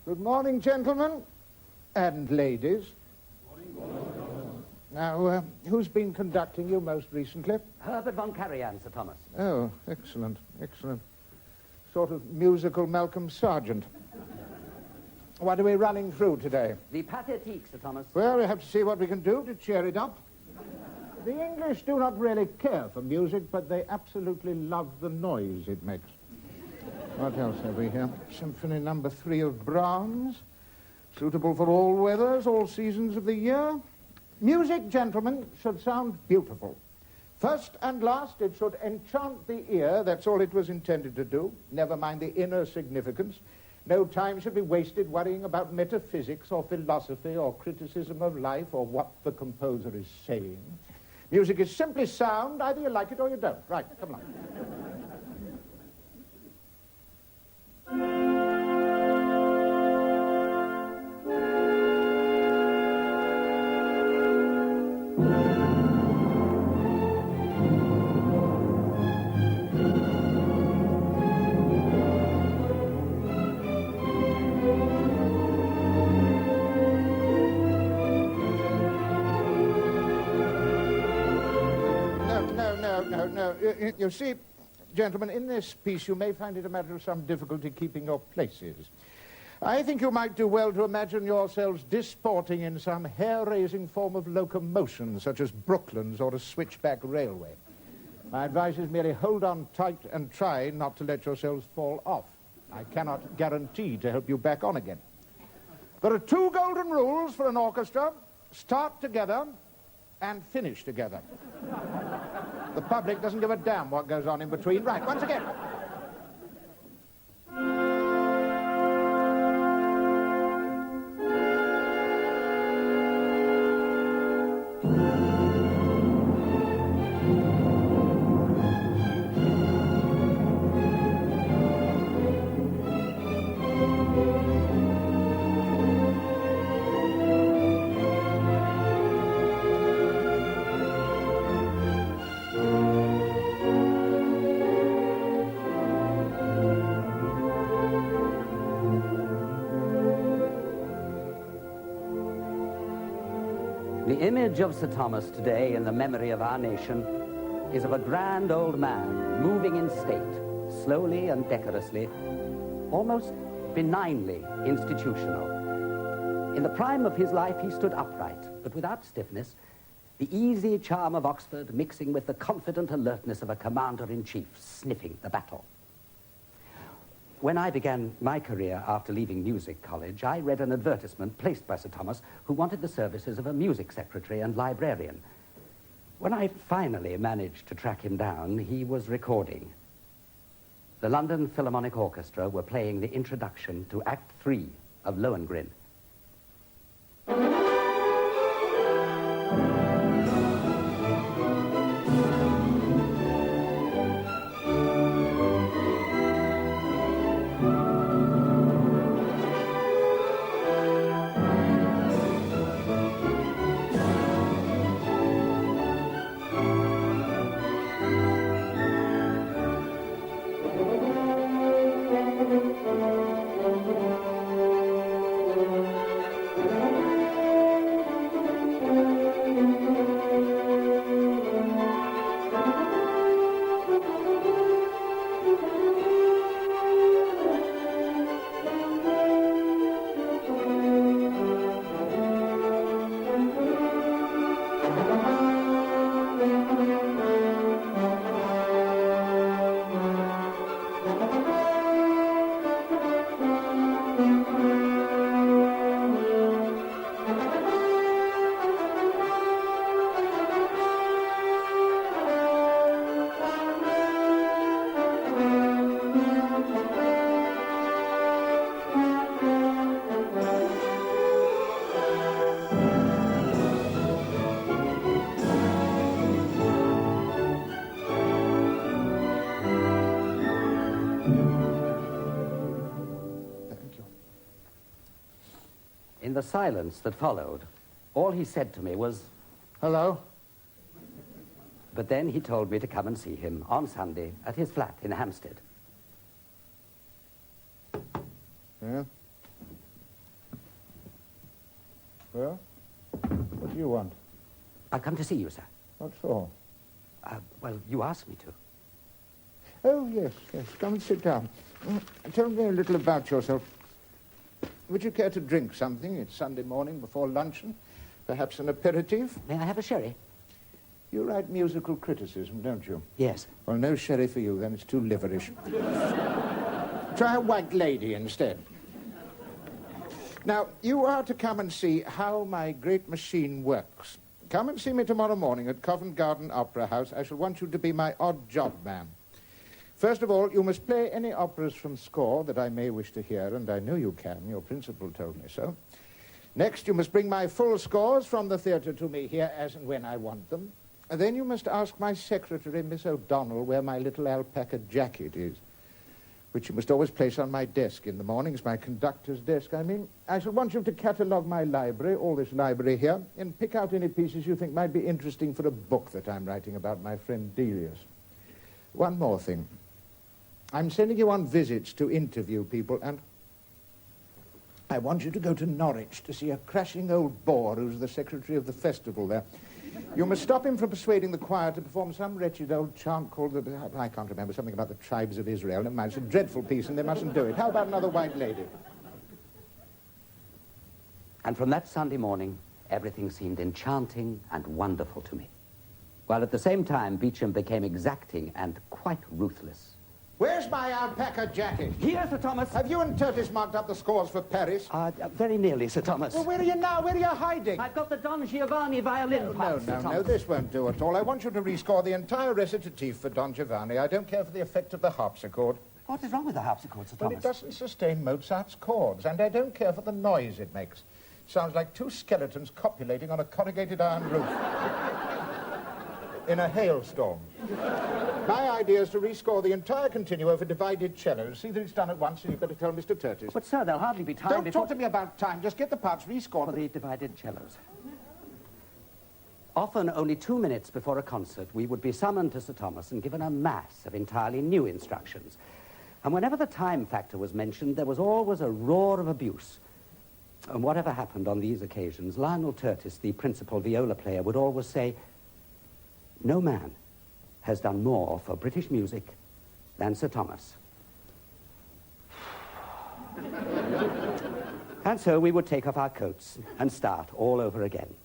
Good morning, gentlemen and ladies. Now, who's been conducting you most recently? Herbert von Karajan, Sir Thomas. Oh, excellent, excellent. Sort of musical Malcolm Sargent. What are we running through today? The Pathétique, Sir Thomas. Well, we have to see what we can do to cheer it up. The English do not really care for music, but they absolutely love the noise it makes. What else have we here? Symphony number 3 of Brahms. Suitable for all weathers, all seasons of the year. Music, gentlemen, should sound beautiful. First and last, it should enchant the ear. That's all it was intended to do. Never mind the inner significance. No time should be wasted worrying about metaphysics or philosophy or criticism of life or what the composer is saying. Music is simply sound. Either you like it or you don't. Right, come along. No. You see, gentlemen, in this piece you may find it a matter of some difficulty keeping your places. I think you might do well to imagine yourselves disporting in some hair-raising form of locomotion, such as Brooklands or a switchback railway. My advice is merely hold on tight and try not to let yourselves fall off. I cannot guarantee to help you back on again. There are 2 golden rules for an orchestra. Start together and finish together. The public doesn't give a damn what goes on in between. Right, once again. The image of Sir Thomas today in the memory of our nation is of a grand old man moving in state, slowly and decorously, almost benignly institutional. In the prime of his life, he stood upright, but without stiffness, the easy charm of Oxford mixing with the confident alertness of a commander-in-chief sniffing the battle. When I began my career after leaving music college, I read an advertisement placed by Sir Thomas who wanted the services of a music secretary and librarian. When I finally managed to track him down, he was recording. The London Philharmonic Orchestra were playing the introduction to Act 3 of Lohengrin. In the silence that followed, all he said to me was, "Hello?" But then he told me to come and see him on Sunday at his flat in Hampstead. Yeah? Well, what do you want? I've come to see you, sir. What for? Well, you asked me to. Oh, yes, yes. Come and sit down. Tell me a little about yourself. Would you care to drink something? It's Sunday morning before luncheon. Perhaps an aperitif? May I have a sherry? You write musical criticism, don't you? Yes. Well, no sherry for you, then. It's too liverish. Try a white lady instead. Now, you are to come and see how my great machine works. Come and see me tomorrow morning at Covent Garden Opera House. I shall want you to be my odd job man. First of all, you must play any operas from score that I may wish to hear, and I know you can. Your principal told me so. Next, you must bring my full scores from the theatre to me here as and when I want them. And then you must ask my secretary, Miss O'Donnell, where my little alpaca jacket is, which you must always place on my desk in the mornings, my conductor's desk, I mean. I shall want you to catalogue my library, all this library here, and pick out any pieces you think might be interesting for a book that I'm writing about my friend Delius. One more thing. I'm sending you on visits to interview people, and I want you to go to Norwich to see a crashing old bore who's the secretary of the festival there. You must stop him from persuading the choir to perform some wretched old chant called I can't remember, something about the tribes of Israel. Never mind, it's a dreadful piece and they mustn't do it. How about another white lady? And from that Sunday morning, everything seemed enchanting and wonderful to me. While at the same time, Beecham became exacting and quite ruthless. Where's my alpaca jacket? Here, Sir Thomas. Have you and Tertis marked up the scores for Paris? Very nearly, Sir Thomas. Well, where are you now? Where are you hiding? I've got the Don Giovanni violin part, Sir Thomas. No, this won't do at all. I want you to rescore the entire recitative for Don Giovanni. I don't care for the effect of the harpsichord. What is wrong with the harpsichord, Sir Well, Thomas? it doesn't sustain Mozart's chords, and I don't care for the noise it makes. Sounds like two skeletons copulating on a corrugated iron roof. In a hailstorm. My idea is to rescore the entire continuo for divided cellos. See that it's done at once, and you'd better tell Mr. Tertis. But, sir, there'll hardly be time Don't before... talk to me about time. Just get the parts rescored. For the divided cellos. Often, only 2 minutes before a concert, we would be summoned to Sir Thomas and given a mass of entirely new instructions. And whenever the time factor was mentioned, there was always a roar of abuse. And whatever happened on these occasions, Lionel Tertis, the principal viola player, would always say, "No man has done more for British music than Sir Thomas." And so we would take off our coats and start all over again.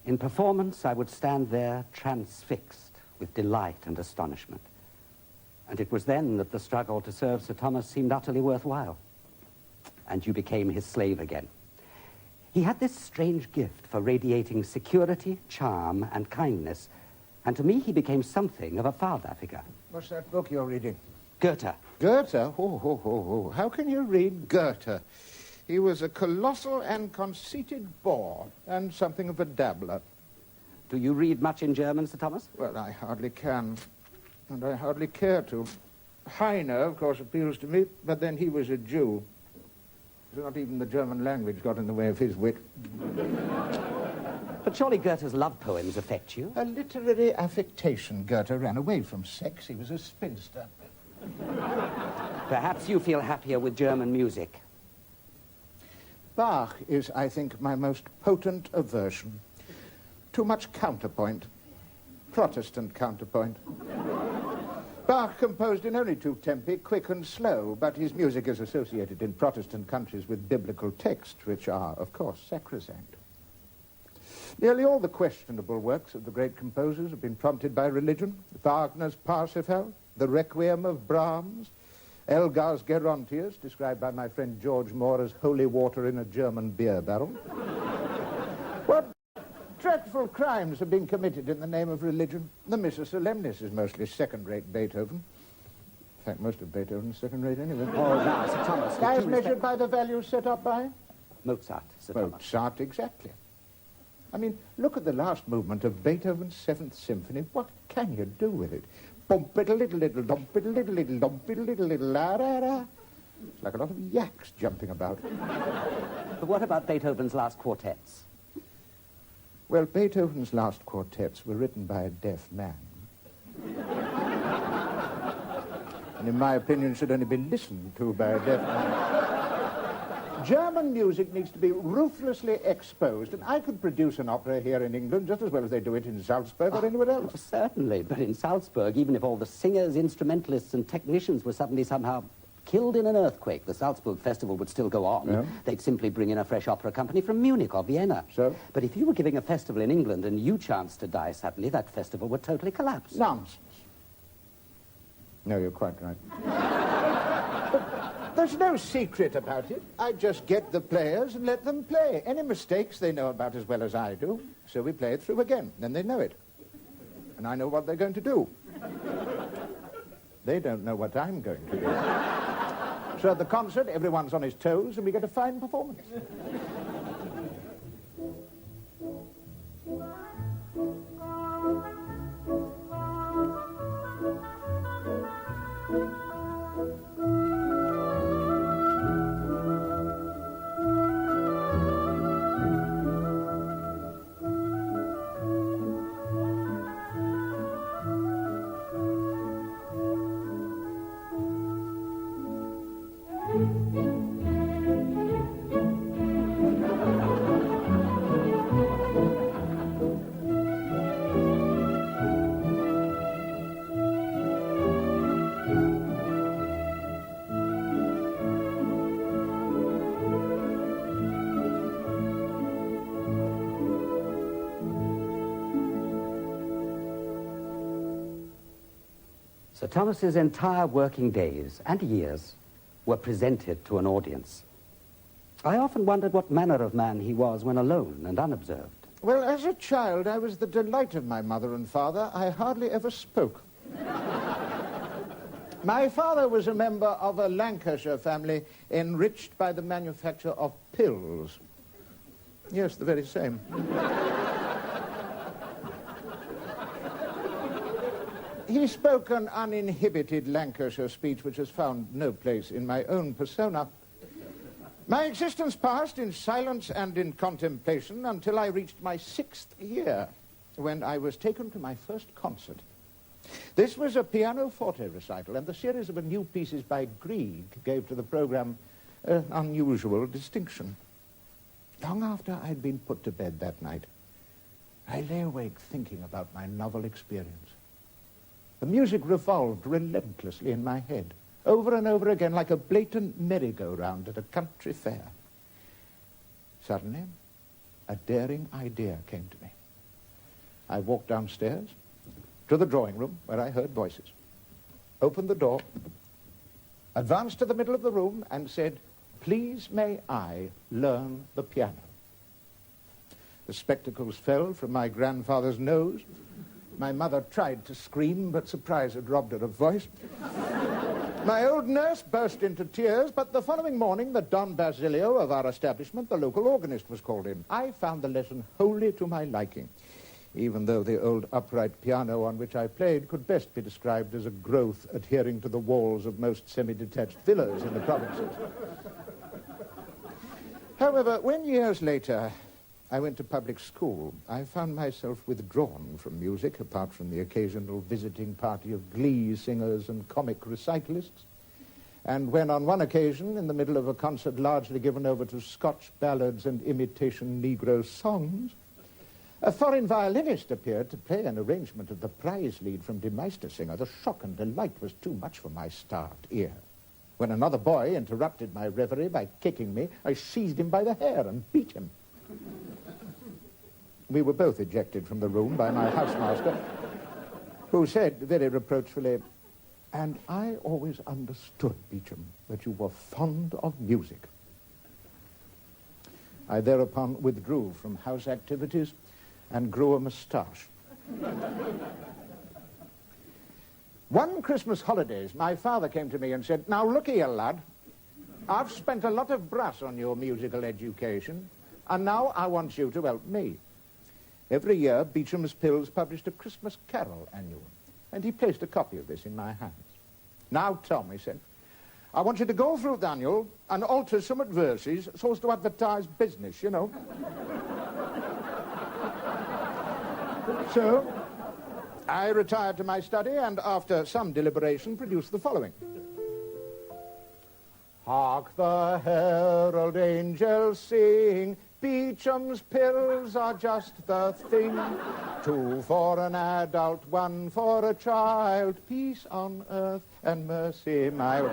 In performance, I would stand there transfixed with delight and astonishment. And it was then that the struggle to serve Sir Thomas seemed utterly worthwhile. And you became his slave again. He had this strange gift for radiating security, charm, and kindness. And to me, he became something of a father figure. What's that book you're reading? Goethe. Goethe? Oh. How can you read Goethe? He was a colossal and conceited bore, and something of a dabbler. Do you read much in German, Sir Thomas? Well, I hardly can, and I hardly care to. Heine, of course, appeals to me, but then he was a Jew. So not even the German language got in the way of his wit. But surely Goethe's love poems affect you? A literary affectation. Goethe ran away from sex. He was a spinster. Perhaps you feel happier with German music. Bach is, I think, my most potent aversion. Too much counterpoint. Protestant counterpoint. Bach composed in only 2 tempi, quick and slow, but his music is associated in Protestant countries with biblical texts, which are, of course, sacrosanct. Nearly all the questionable works of the great composers have been prompted by religion. Wagner's Parsifal, the Requiem of Brahms, Elgar's Gerontius, described by my friend George Moore as holy water in a German beer barrel. What dreadful crimes have been committed in the name of religion? The Missa Solemnis is mostly second-rate Beethoven. In fact, most of Beethoven's second-rate anyway. Oh, now, Sir Thomas... As measured by the values set up by? Mozart, Sir Thomas. Mozart, exactly. I mean, look at the last movement of Beethoven's 7th Symphony. What can you do with it? Bump-it-a-little-little, dump-it-a-little-little, dump-it-a-little-little, la-da-da. It's like a lot of yaks jumping about. But what about Beethoven's last quartets? Well, Beethoven's last quartets were written by a deaf man. And in my opinion, should only be listened to by a deaf man. German music needs to be ruthlessly exposed, and I could produce an opera here in England just as well as they do it in Salzburg or anywhere else. Certainly, but in Salzburg, even if all the singers, instrumentalists and technicians were suddenly somehow killed in an earthquake, the Salzburg Festival would still go on. Yeah. They'd simply bring in a fresh opera company from Munich or Vienna. So? But if you were giving a festival in England and you chanced to die suddenly, that festival would totally collapse. Nonsense. No, you're quite right. There's no secret about it. I just get the players and let them play. Any mistakes they know about as well as I do. So we play it through again. Then they know it. And I know what they're going to do. They don't know what I'm going to do. So at the concert, everyone's on his toes and we get a fine performance. Sir Thomas's entire working days and years were presented to an audience. I often wondered what manner of man he was when alone and unobserved. Well, as a child, I was the delight of my mother and father. I hardly ever spoke. My father was a member of a Lancashire family enriched by the manufacture of pills. Yes, the very same. He spoke an uninhibited Lancashire speech which has found no place in my own persona. My existence passed in silence and in contemplation until I reached my 6th year, when I was taken to my first concert. This was a pianoforte recital, and the series of new pieces by Grieg gave to the program an unusual distinction. Long after I'd been put to bed that night, I lay awake thinking about my novel experience. The music revolved relentlessly in my head, over and over again, like a blatant merry-go-round at a country fair. Suddenly, a daring idea came to me. I walked downstairs to the drawing room where I heard voices, opened the door, advanced to the middle of the room and said, "Please may I learn the piano?" The spectacles fell from my grandfather's nose. My mother tried to scream, but surprise had robbed her of voice. My old nurse burst into tears, but the following morning, the Don Basilio of our establishment, the local organist, was called in. I found the lesson wholly to my liking, even though the old upright piano on which I played could best be described as a growth adhering to the walls of most semi-detached villas in the provinces. However, when years later I went to public school, I found myself withdrawn from music, apart from the occasional visiting party of glee singers and comic recitalists. And when on one occasion, in the middle of a concert largely given over to Scotch ballads and imitation Negro songs, A foreign violinist appeared to play an arrangement of the prize lead from Die Meistersinger. The shock and delight was too much for my starved ear. When another boy interrupted my reverie by kicking me, I seized him by the hair and beat him. We were both ejected from the room by my housemaster, who said very reproachfully, "And I always understood, Beecham, that you were fond of music." I thereupon withdrew from house activities and grew a moustache. One Christmas holidays, my father came to me and said, "Now look here, lad, I've spent a lot of brass on your musical education, and now I want you to help me." Every year, Beecham's Pills published a Christmas Carol annual, and he placed a copy of this in my hands. "Now, Tom," he said, "I want you to go through the annual and alter some verses so as to advertise business, you know." So, I retired to my study and, after some deliberation, produced the following. Hark the herald angels sing, Beecham's Pills are just the thing. 2 for an adult, 1 for a child, peace on earth and mercy mild.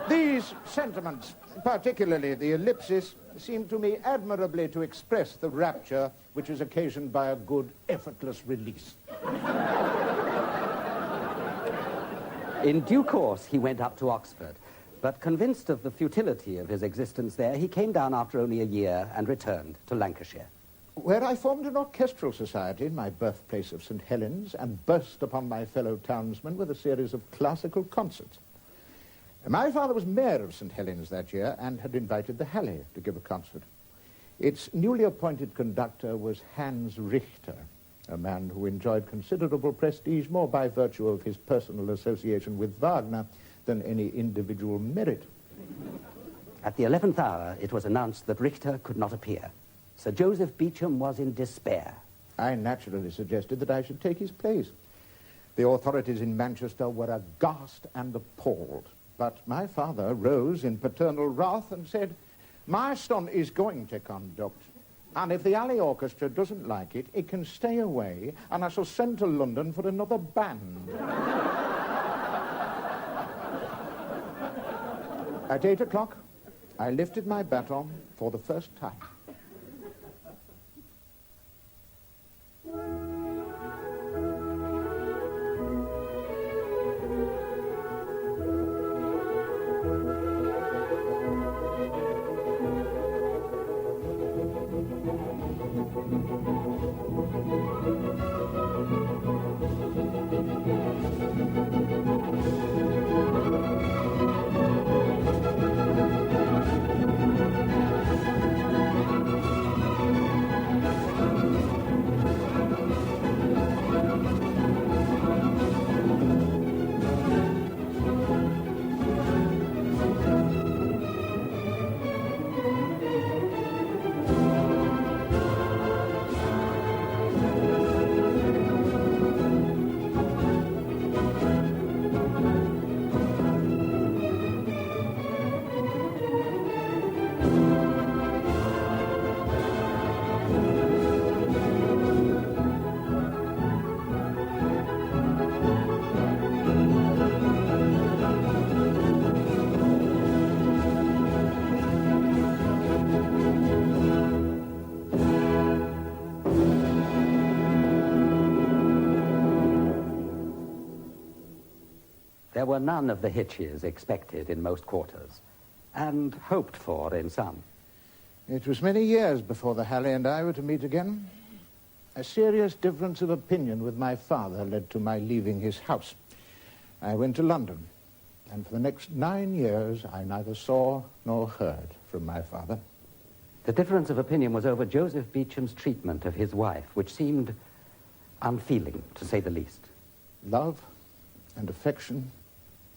These sentiments, particularly the ellipsis, seem to me admirably to express the rapture which is occasioned by a good, effortless release. In due course, he went up to Oxford, but convinced of the futility of his existence there, he came down after only a year and returned to Lancashire, where I formed an orchestral society in my birthplace of St. Helens and burst upon my fellow townsmen with a series of classical concerts. My father was mayor of St. Helens that year and had invited the Halle to give a concert. Its newly appointed conductor was Hans Richter, a man who enjoyed considerable prestige more by virtue of his personal association with Wagner than any individual merit. At the 11th hour, it was announced that Richter could not appear. Sir Joseph Beecham was in despair. I naturally suggested that I should take his place. The authorities in Manchester were aghast and appalled. But my father rose in paternal wrath and said, "My son is going to conduct, and if the Halle Orchestra doesn't like it, it can stay away, and I shall send to London for another band." At 8 o'clock, I lifted my baton for the first time. There were none of the hitches expected in most quarters, and hoped for in some. It was many years before the Halle and I were to meet again. A serious difference of opinion with my father led to my leaving his house. I went to London, and for the next 9 years I neither saw nor heard from my father. The difference of opinion was over Joseph Beecham's treatment of his wife, which seemed unfeeling, to say the least. Love and affection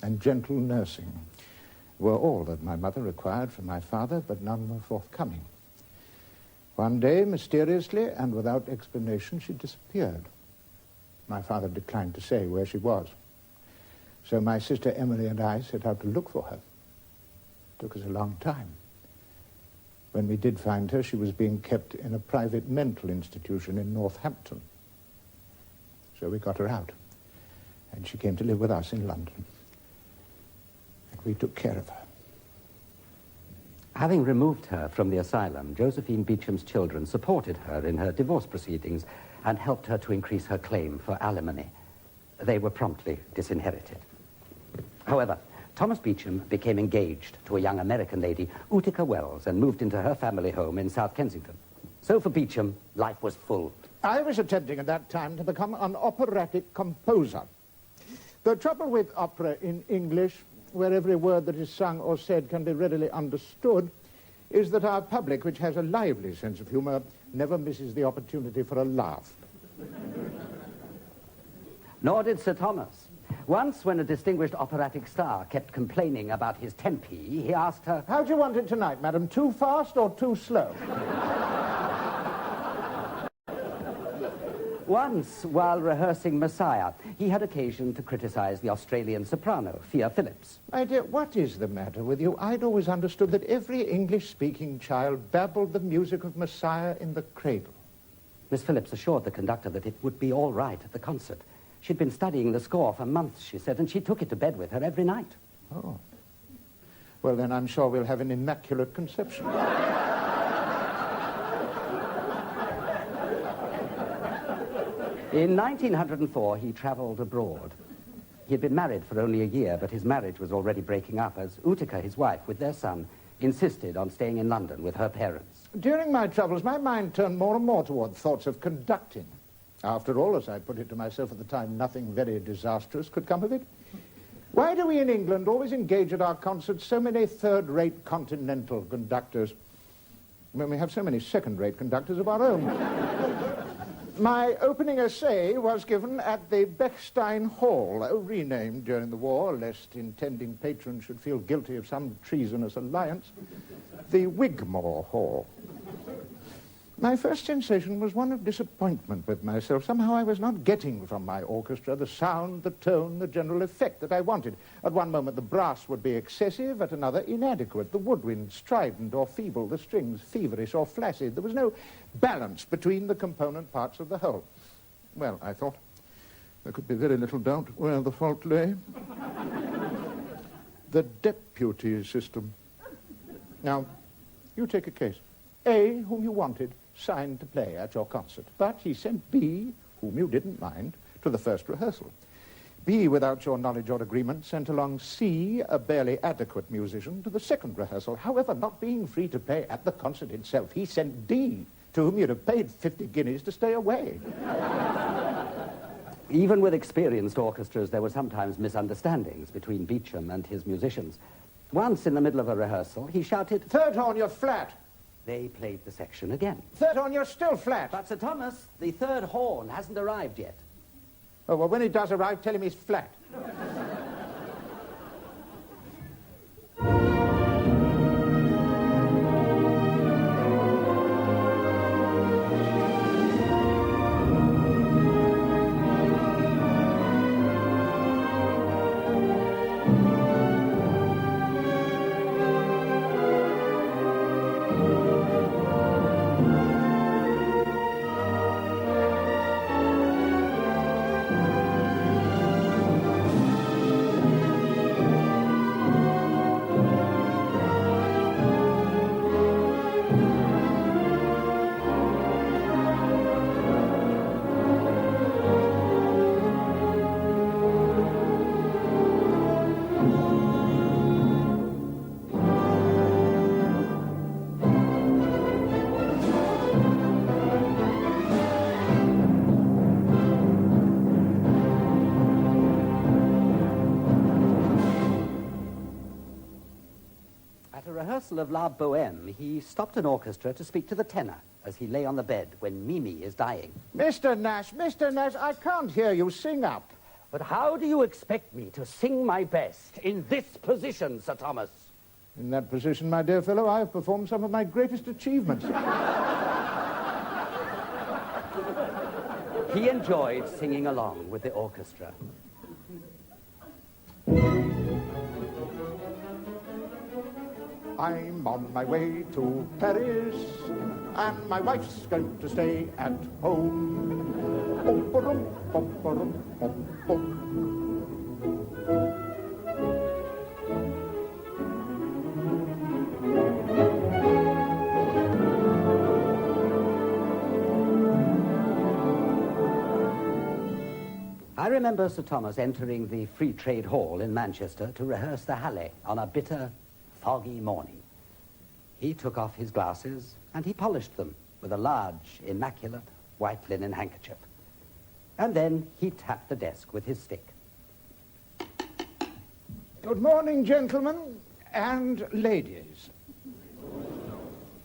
and gentle nursing were all that my mother required from my father, but none were forthcoming. One day, mysteriously and without explanation, she disappeared. My father declined to say where she was. So my sister Emily and I set out to look for her. It took us a long time. When we did find her, she was being kept in a private mental institution in Northampton. So we got her out, and she came to live with us in London. And we took care of her. Having removed her from the asylum, Josephine Beecham's children supported her in her divorce proceedings and helped her to increase her claim for alimony. They were promptly disinherited. However, Thomas Beecham became engaged to a young American lady, Utica Wells, and moved into her family home in South Kensington. So for Beecham, life was full. I was attempting at that time to become an operatic composer. The trouble with opera in English, where every word that is sung or said can be readily understood, is that our public, which has a lively sense of humor, never misses the opportunity for a laugh. Nor did Sir Thomas. Once, when a distinguished operatic star kept complaining about his tempi, he asked her, "How do you want it tonight, madam? Too fast or too slow?" Once, while rehearsing Messiah, he had occasion to criticize the Australian soprano, Thea Phillips. My dear, what is the matter with you? I'd always understood that every English-speaking child babbled the music of Messiah in the cradle. Miss Phillips assured the conductor that it would be all right at the concert. She'd been studying the score for months, she said, and she took it to bed with her every night. Oh. Well, then I'm sure we'll have an immaculate conception. In 1904, he traveled abroad. He had been married for only a year, but his marriage was already breaking up as Utica, his wife, with their son, insisted on staying in London with her parents. During my travels, my mind turned more and more toward thoughts of conducting. After all, as I put it to myself at the time, nothing very disastrous could come of it. Why do we in England always engage at our concerts so many third-rate continental conductors when we have so many second-rate conductors of our own? My opening essay was given at the Bechstein Hall, renamed during the war, lest intending patrons should feel guilty of some treasonous alliance, the Wigmore Hall. My first sensation was one of disappointment with myself. Somehow I was not getting from my orchestra the sound, the tone, the general effect that I wanted. At one moment the brass would be excessive, at another inadequate, the woodwind strident or feeble, the strings feverish or flaccid. There was no balance between the component parts of the whole. Well, I thought, there could be very little doubt where the fault lay. The deputy system. Now, you take a case. A, whom you wanted, signed to play at your concert, but he sent B, whom you didn't mind, to the first rehearsal. B, without your knowledge or agreement, sent along C, a barely adequate musician, to the second rehearsal. However, not being free to play at the concert itself, he sent D, to whom you'd have paid 50 guineas to stay away. Even with experienced orchestras, there were sometimes misunderstandings between Beecham and his musicians. Once, in the middle of a rehearsal, he shouted, "Third horn, you're flat." They played the section again. "Third horn, you're still flat." But, Sir Thomas, the third horn hasn't arrived yet. Oh, well, when he does arrive, tell him he's flat. At a rehearsal of La Boheme, he stopped an orchestra to speak to the tenor as he lay on the bed when Mimi is dying. Mr. Nash, I can't hear you. Sing up. But how do you expect me to sing my best in this position, Sir Thomas? In that position, my dear fellow, I have performed some of my greatest achievements. He enjoyed singing along with the orchestra. I'm on my way to Paris, and my wife's going to stay at home. Bum-ba-dum, bum-ba-dum, bum-bum. I remember Sir Thomas entering the Free Trade Hall in Manchester to rehearse the Halle on a bitter, foggy morning. He took off his glasses and he polished them with a large, immaculate white linen handkerchief. And then he tapped the desk with his stick. Good morning, gentlemen and ladies.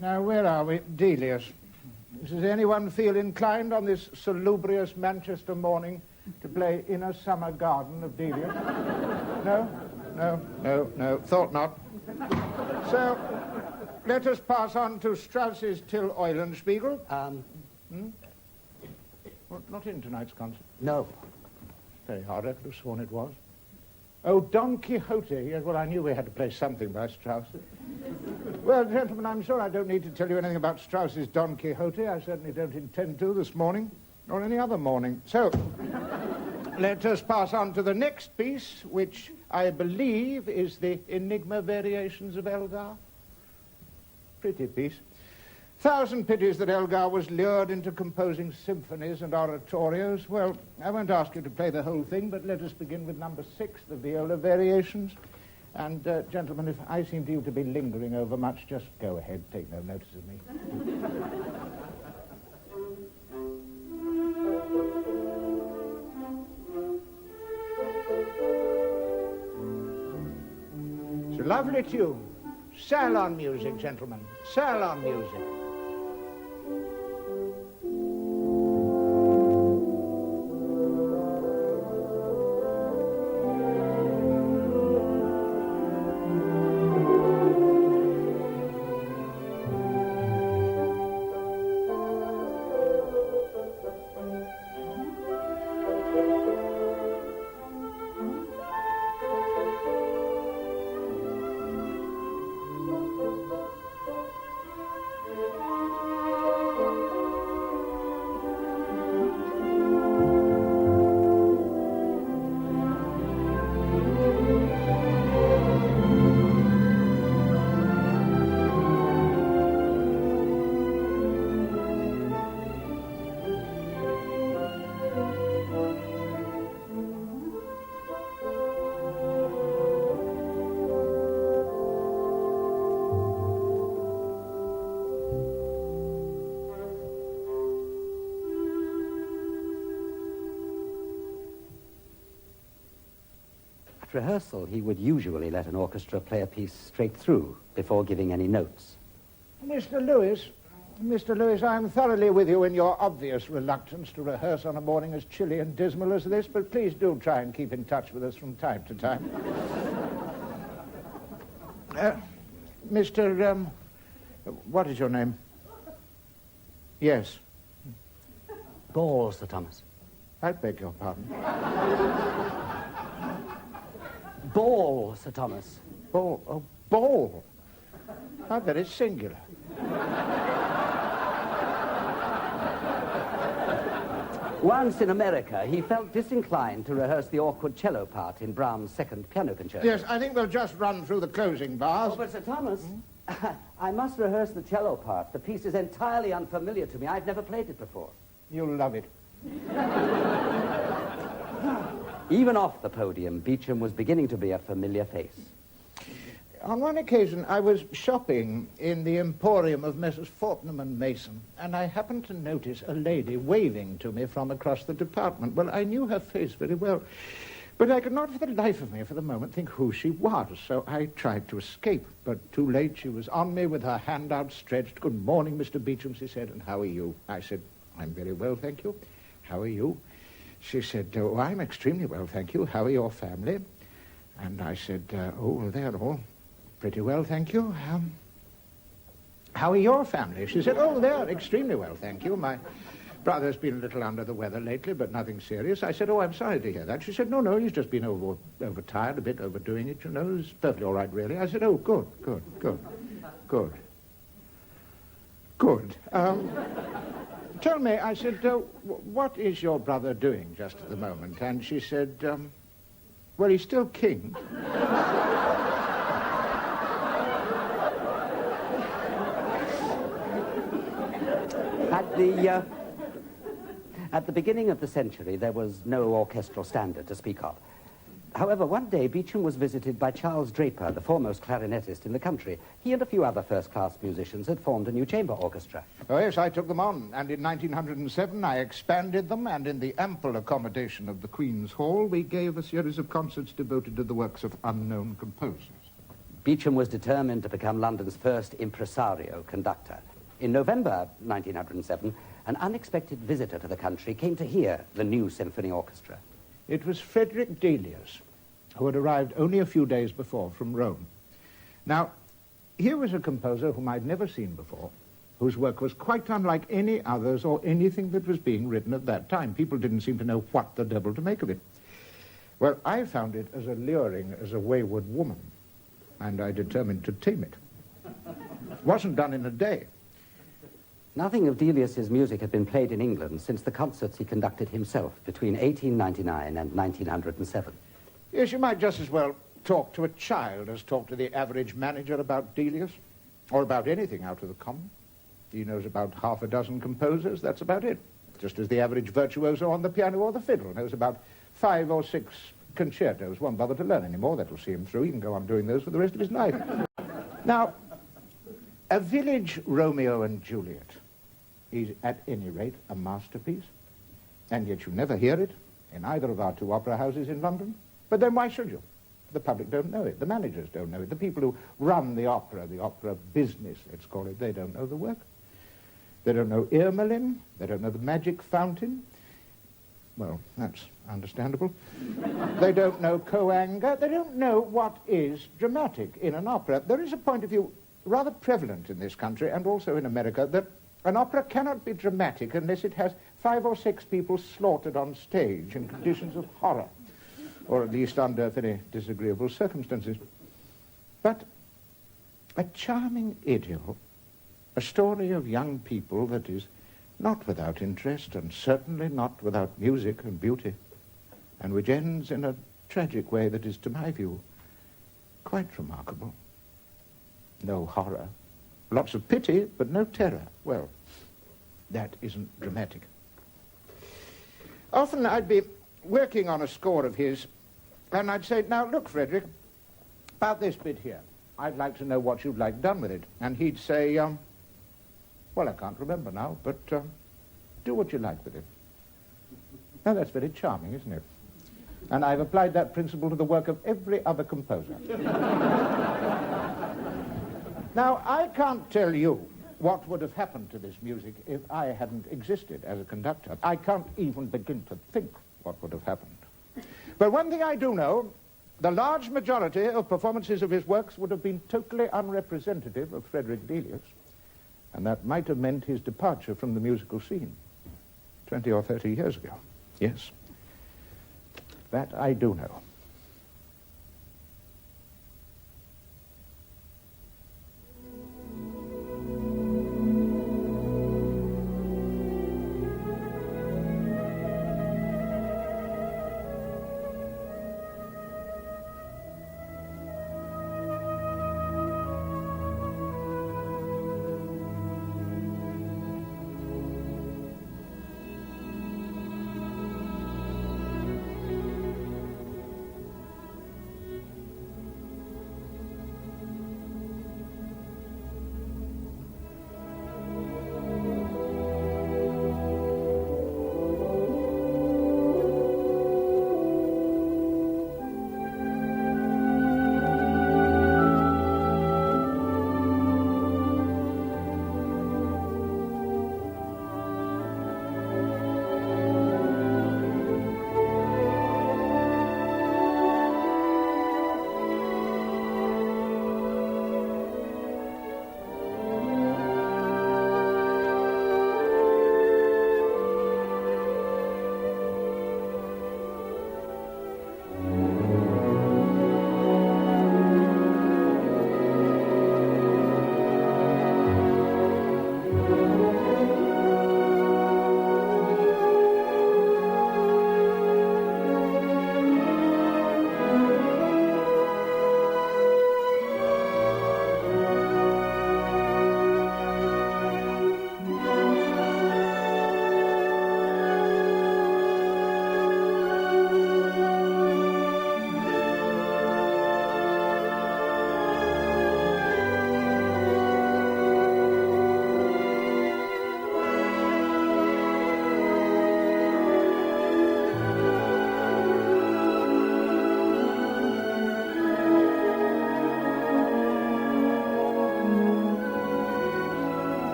Now, where are we? Delius. Does anyone feel inclined on this salubrious Manchester morning to play Inner Summer Garden of Delius? No, thought not. So, let us pass on to Strauss's Till Eulenspiegel. Well, not in tonight's concert. No. Very hard, I could have sworn it was. Oh, Don Quixote. Yes, well, I knew we had to play something by Strauss. Well, gentlemen, I'm sure I don't need to tell you anything about Strauss's Don Quixote. I certainly don't intend to this morning, or any other morning. So, let us pass on to the next piece, which I believe is the Enigma Variations of Elgar. Pretty piece. Thousand pities that Elgar was lured into composing symphonies and oratorios. Well, I won't ask you to play the whole thing, but let us begin with number 6, the Viola Variations. And, gentlemen, if I seem to you to be lingering over much, just go ahead, take no notice of me. It's a lovely tune. Salon music, gentlemen. Salon music. At rehearsal, he would usually let an orchestra play a piece straight through before giving any notes. Mr. Lewis, I'm thoroughly with you in your obvious reluctance to rehearse on a morning as chilly and dismal as this, but please do try and keep in touch with us from time to time. What is your name? Yes. Ball, Sir Thomas. I beg your pardon. Ball, Sir Thomas. Ball. Oh, ball. How very singular. Once in America, he felt disinclined to rehearse the awkward cello part in Brahms' second piano concerto. Yes, I think we'll just run through the closing bars. Oh, but Sir Thomas, I must rehearse the cello part. The piece is entirely unfamiliar to me. I've never played it before. You'll love it. Even off the podium, Beecham was beginning to be a familiar face. On one occasion, I was shopping in the emporium of Messrs. Fortnum and Mason, and I happened to notice a lady waving to me from across the department. Well, I knew her face very well, but I could not for the life of me for the moment think who she was, so I tried to escape. But too late, she was on me with her hand outstretched. "Good morning, Mr. Beecham," she said, "and how are you?" I said, "I'm very well, thank you. How are you?" She said, "Oh, I'm extremely well, thank you. How are your family?" And I said, "Oh, they're all pretty well, thank you. How are your family?" She said, "Oh, they're extremely well, thank you. Brother's been a little under the weather lately, but nothing serious. I said, oh, I'm sorry to hear that. She said, no, he's just been overtired, a bit overdoing it, you know. It's perfectly all right, really. I said, oh, good. Tell me, I said, what is your brother doing just at the moment? And she said, well, he's still king. At the beginning of the century, there was no orchestral standard to speak of. However, one day, Beecham was visited by Charles Draper, the foremost clarinetist in the country. He and a few other first-class musicians had formed a new chamber orchestra. Oh, yes, I took them on, and in 1907 I expanded them, and in the ample accommodation of the Queen's Hall, we gave a series of concerts devoted to the works of unknown composers. Beecham was determined to become London's first impresario conductor. In November 1907, an unexpected visitor to the country came to hear the new symphony orchestra. It was Frederick Delius, who had arrived only a few days before from Rome. Now, here was a composer whom I'd never seen before, whose work was quite unlike any others or anything that was being written at that time. People didn't seem to know what the devil to make of it. Well, I found it as alluring as a wayward woman, and I determined to tame it. It wasn't done in a day. Nothing of Delius's music had been played in England since the concerts he conducted himself between 1899 and 1907. Yes, you might just as well talk to a child as talk to the average manager about Delius, or about anything out of the common. He knows about half a dozen composers, that's about it. Just as the average virtuoso on the piano or the fiddle knows about 5 or 6 concertos. Won't bother to learn anymore, that'll see him through. He can go on doing those for the rest of his life. Now, a village Romeo and Juliet is, at any rate, a masterpiece, and yet you never hear it in either of our 2 opera houses in London. But then why should you? The public don't know it. The managers don't know it. The people who run the opera business, let's call it, they don't know the work. They don't know Irmelin. They don't know the magic fountain. Well, that's understandable. They don't know Coanga. They don't know what is dramatic in an opera. There is a point of view rather prevalent in this country and also in America that an opera cannot be dramatic unless it has 5 or 6 people slaughtered on stage in conditions of horror, or at least under very disagreeable circumstances. But a charming idyll, a story of young people that is not without interest and certainly not without music and beauty, and which ends in a tragic way that is, to my view, quite remarkable. No horror. Lots of pity, but no terror. Well, that isn't dramatic. Often I'd be working on a score of his, and I'd say, now, look, Frederick, about this bit here, I'd like to know what you'd like done with it. And he'd say, well, I can't remember now, but do what you like with it. Now, that's very charming, isn't it? And I've applied that principle to the work of every other composer. Now, I can't tell you what would have happened to this music if I hadn't existed as a conductor. I can't even begin to think what would have happened. But one thing I do know, the large majority of performances of his works would have been totally unrepresentative of Frederick Delius, and that might have meant his departure from the musical scene 20 or 30 years ago. Yes, that I do know.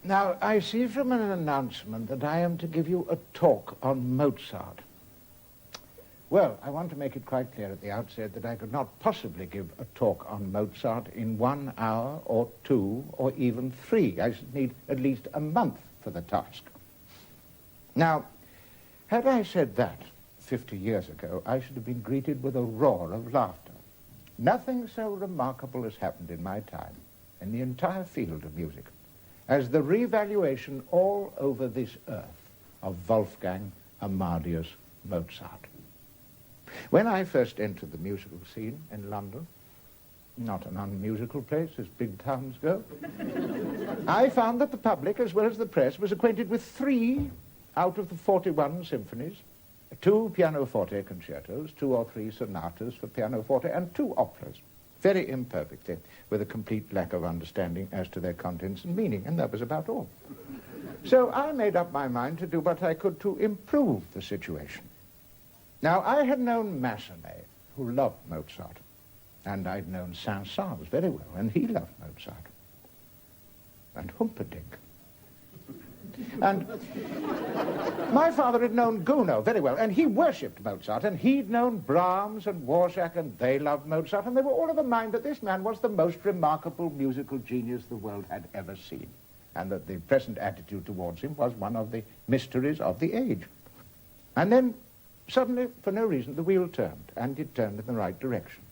Now, I see from an announcement that I am to give you a talk on Mozart. Well, I want to make it quite clear at the outset that I could not possibly give a talk on Mozart in 1 hour or 2 or even 3. I should need at least a month for the task. Now, had I said that 50 years ago, I should have been greeted with a roar of laughter. Nothing so remarkable has happened in my time, in the entire field of music, as the revaluation all over this earth of Wolfgang Amadeus Mozart. When I first entered the musical scene in London, not an unmusical place as big towns go, I found that the public, as well as the press, was acquainted with 3 out of the 41 symphonies, 2 pianoforte concertos, 2 or 3 sonatas for pianoforte, and 2 operas, very imperfectly, with a complete lack of understanding as to their contents and meaning, and that was about all. So I made up my mind to do what I could to improve the situation. Now, I had known Massenet, who loved Mozart, and I'd known Saint-Saëns very well, and he loved Mozart, and Humperdinck. And my father had known Gounod very well, and he worshipped Mozart, and he'd known Brahms and Dvorak, and they loved Mozart, and they were all of a mind that this man was the most remarkable musical genius the world had ever seen, and that the present attitude towards him was one of the mysteries of the age. And then, suddenly, for no reason, the wheel turned, and it turned in the right direction,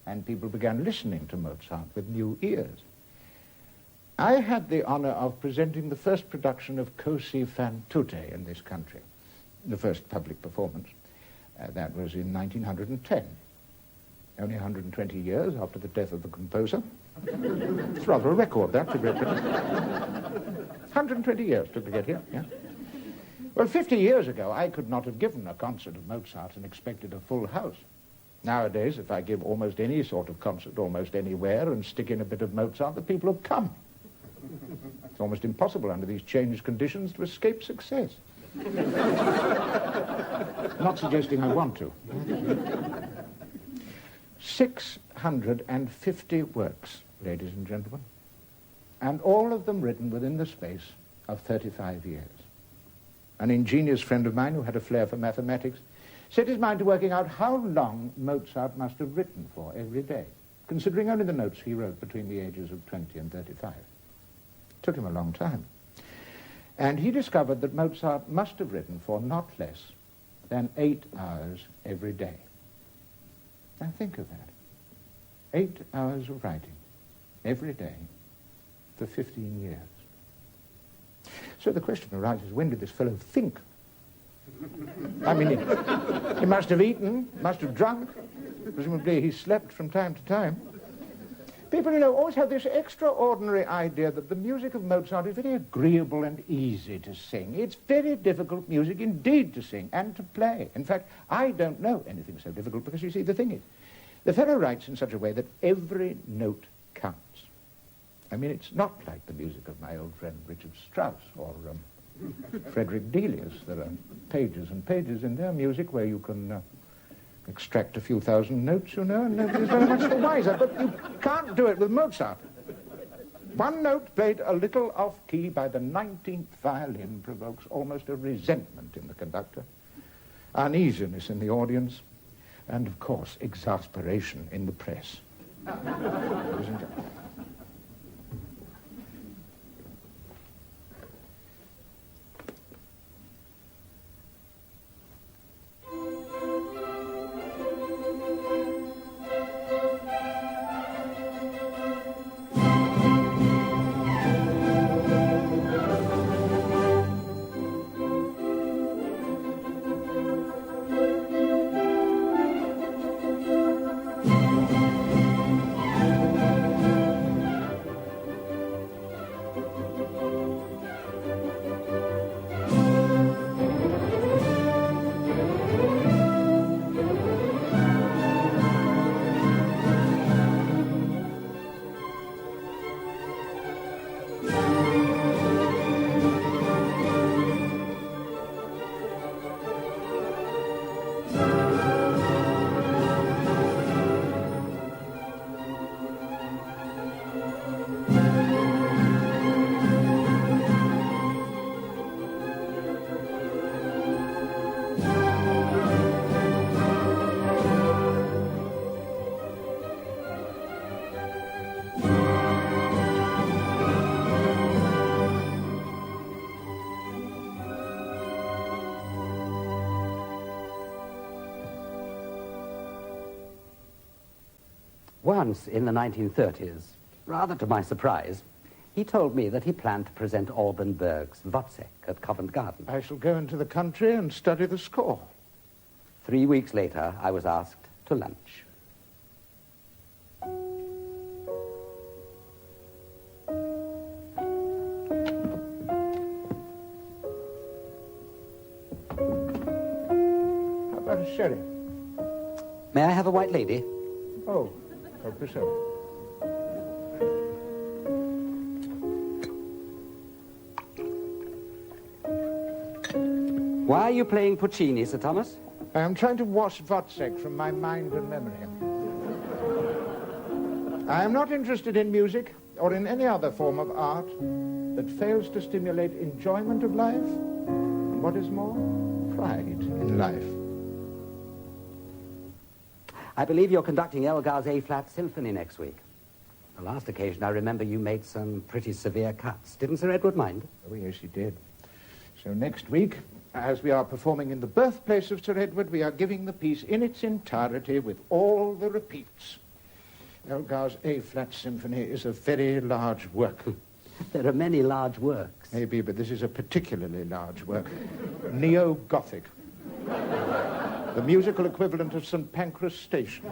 and people began listening to Mozart with new ears. I had the honor of presenting the first production of Così fan tutte in this country, the first public performance. That was in 1910, only 120 years after the death of the composer. It's rather a record, that, to Great Britain. 120 years took to get here, yeah. Well, 50 years ago, I could not have given a concert of Mozart and expected a full house. Nowadays, if I give almost any sort of concert almost anywhere and stick in a bit of Mozart, the people will come. It's almost impossible under these changed conditions to escape success. Not suggesting I want to. 650 works, ladies and gentlemen, and all of them written within the space of 35 years. An ingenious friend of mine who had a flair for mathematics set his mind to working out how long Mozart must have written for every day, considering only the notes he wrote between the ages of 20 and 35. Took him a long time. And he discovered that Mozart must have written for not less than 8 hours every day. Now think of that. 8 hours of writing every day for 15 years. So the question arises, when did this fellow think? I mean, he must have eaten, must have drunk. Presumably he slept from time to time. People, you know, always have this extraordinary idea that the music of Mozart is very agreeable and easy to sing. It's very difficult music indeed to sing and to play. In fact, I don't know anything so difficult because, you see, the thing is, the fellow writes in such a way that every note counts. I mean, it's not like the music of my old friend Richard Strauss or Frederick Delius. There are pages and pages in their music where you can extract a few thousand notes, you know, and nobody's very much the wiser. But you can't do it with Mozart. One note played a little off-key by the 19th violin provokes almost a resentment in the conductor, uneasiness in the audience, and, of course, exasperation in the press. Isn't it? Once in the 1930s, rather to my surprise, he told me that he planned to present Alban Berg's Wozzeck at Covent Garden. I shall go into the country and study the score. 3 weeks later, I was asked to lunch. How about a sherry? May I have a white lady? Oh, help yourself. Why are you playing Puccini, Sir Thomas? I am trying to wash Wozzeck from my mind and memory. I am not interested in music or in any other form of art that fails to stimulate enjoyment of life and, what is more, pride in life. I believe you're conducting Elgar's A-flat symphony next week. The last occasion I remember you made some pretty severe cuts. Didn't Sir Edward mind? Oh, yes, he did. So next week, as we are performing in the birthplace of Sir Edward, we are giving the piece in its entirety with all the repeats. Elgar's A-flat symphony is a very large work. There are many large works. Maybe, but this is a particularly large work. Neo-Gothic. The musical equivalent of St. Pancras Station.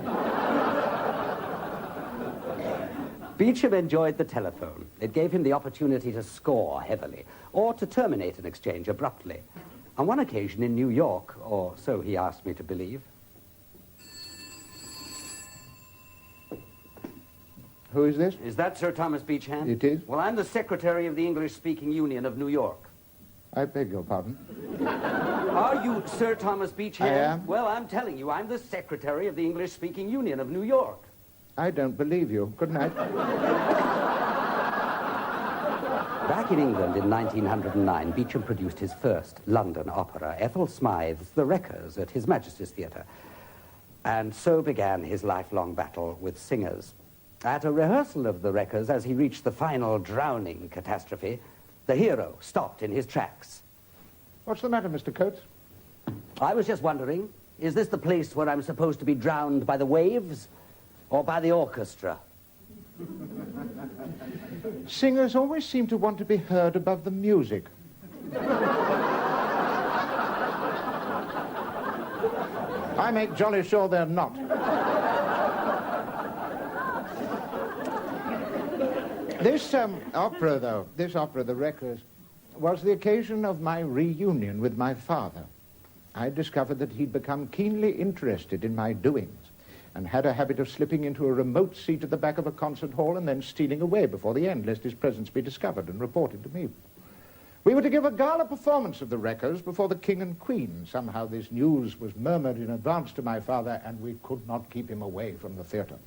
Beecham enjoyed the telephone. It gave him the opportunity to score heavily, or to terminate an exchange abruptly. On one occasion in New York, or so he asked me to believe. Who is this? Is that Sir Thomas Beecham? It is. Well, I'm the secretary of the English-speaking Union of New York. I beg your pardon. Are you Sir Thomas Beecham? I am. Well, I'm telling you, I'm the secretary of the English-speaking Union of New York. I don't believe you. Good night. Back in England in 1909, Beecham produced his first London opera, Ethel Smythe's The Wreckers, at His Majesty's Theatre. And so began his lifelong battle with singers. At a rehearsal of The Wreckers, as he reached the final drowning catastrophe, the hero stopped in his tracks. What's the matter, Mr. Coates? I was just wondering, is this the place where I'm supposed to be drowned by the waves or by the orchestra? Singers always seem to want to be heard above the music. I make jolly sure they're not. This opera, though, this opera, The Wreckers, was the occasion of my reunion with my father. I discovered that he'd become keenly interested in my doings and had a habit of slipping into a remote seat at the back of a concert hall and then stealing away before the end, lest his presence be discovered and reported to me. We were to give a gala performance of The Wreckers before the King and Queen. Somehow this news was murmured in advance to my father, and we could not keep him away from the theatre.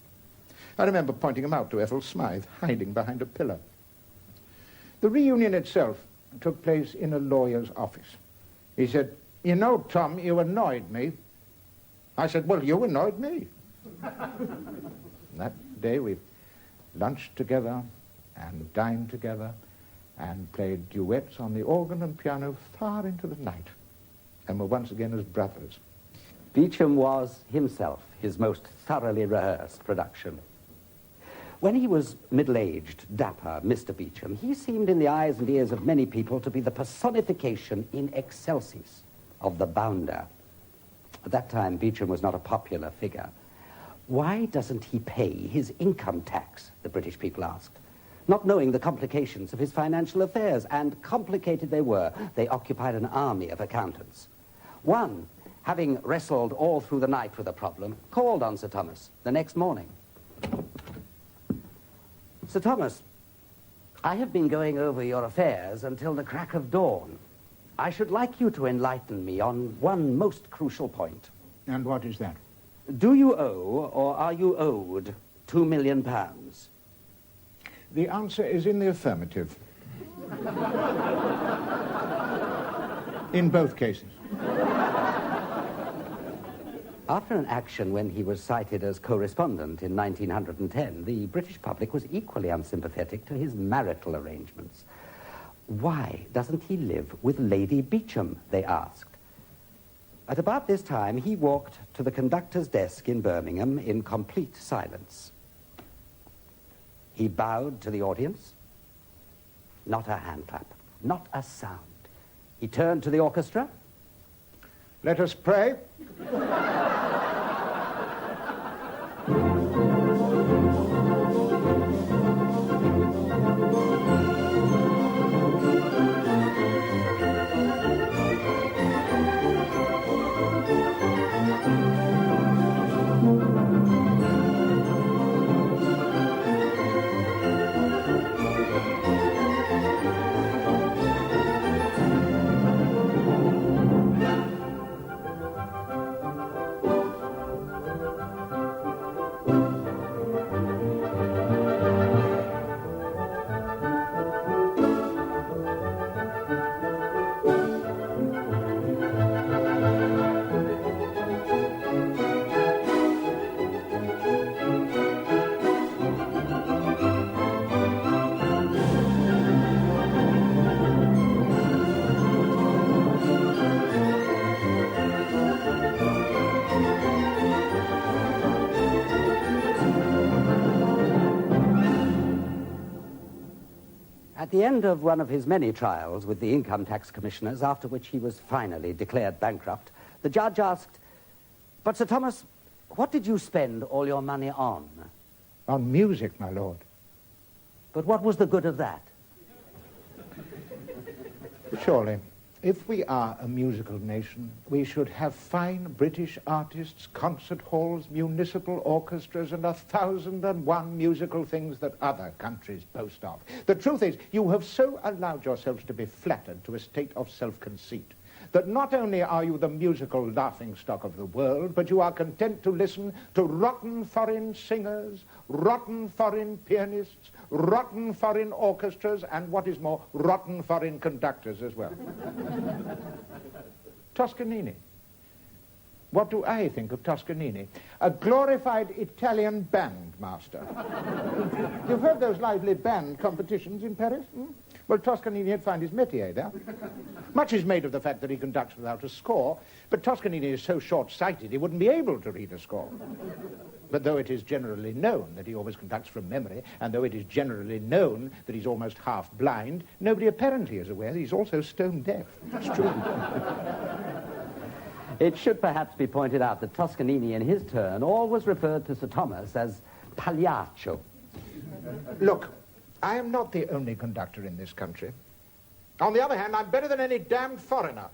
I remember pointing him out to Ethel Smythe, hiding behind a pillar. The reunion itself took place in a lawyer's office. He said, "You know, Tom, you annoyed me." I said, "Well, you annoyed me." That day we lunched together and dined together and played duets on the organ and piano far into the night, and were once again as brothers. Beecham was himself his most thoroughly rehearsed production. When he was middle-aged, dapper Mr. Beecham, he seemed in the eyes and ears of many people to be the personification in excelsis of the bounder. At that time, Beecham was not a popular figure. Why doesn't he pay his income tax, the British people asked, not knowing the complications of his financial affairs, and complicated they were. They occupied an army of accountants. One, having wrestled all through the night with a problem, called on Sir Thomas the next morning. "Sir Thomas, I have been going over your affairs until the crack of dawn. I should like you to enlighten me on one most crucial point. And what is that? Do you owe, or are you owed, £2 million? The answer is in the affirmative. In both cases. After an action when he was cited as correspondent in 1910, the British public was equally unsympathetic to his marital arrangements. Why doesn't he live with Lady Beecham, they asked. At about this time, he walked to the conductor's desk in Birmingham in complete silence. He bowed to the audience. Not a hand clap, not a sound. He turned to the orchestra. Let us pray. At the end of one of his many trials with the income tax commissioners, after which he was finally declared bankrupt, the judge asked, "But, Sir Thomas, what did you spend all your money on?" On music, my lord. "But what was the good of that?" Surely, if we are a musical nation, we should have fine British artists, concert halls, municipal orchestras, and 1,001 musical things that other countries boast of. The truth is, you have so allowed yourselves to be flattered to a state of self-conceit that not only are you the musical laughingstock of the world, but you are content to listen to rotten foreign singers, rotten foreign pianists, rotten foreign orchestras, and what is more, rotten foreign conductors as well. Toscanini. What do I think of Toscanini? A glorified Italian bandmaster. You've heard those lively band competitions in Paris? Well, Toscanini had found his métier there. Much is made of the fact that he conducts without a score, but Toscanini is so short-sighted he wouldn't be able to read a score. But though it is generally known that he always conducts from memory, and though it is generally known that he's almost half blind, nobody apparently is aware that he's also stone deaf. It's true. It should perhaps be pointed out that Toscanini, in his turn, always referred to Sir Thomas as Pagliaccio. Look, I am not the only conductor in this country. On the other hand, I'm better than any damned foreigner.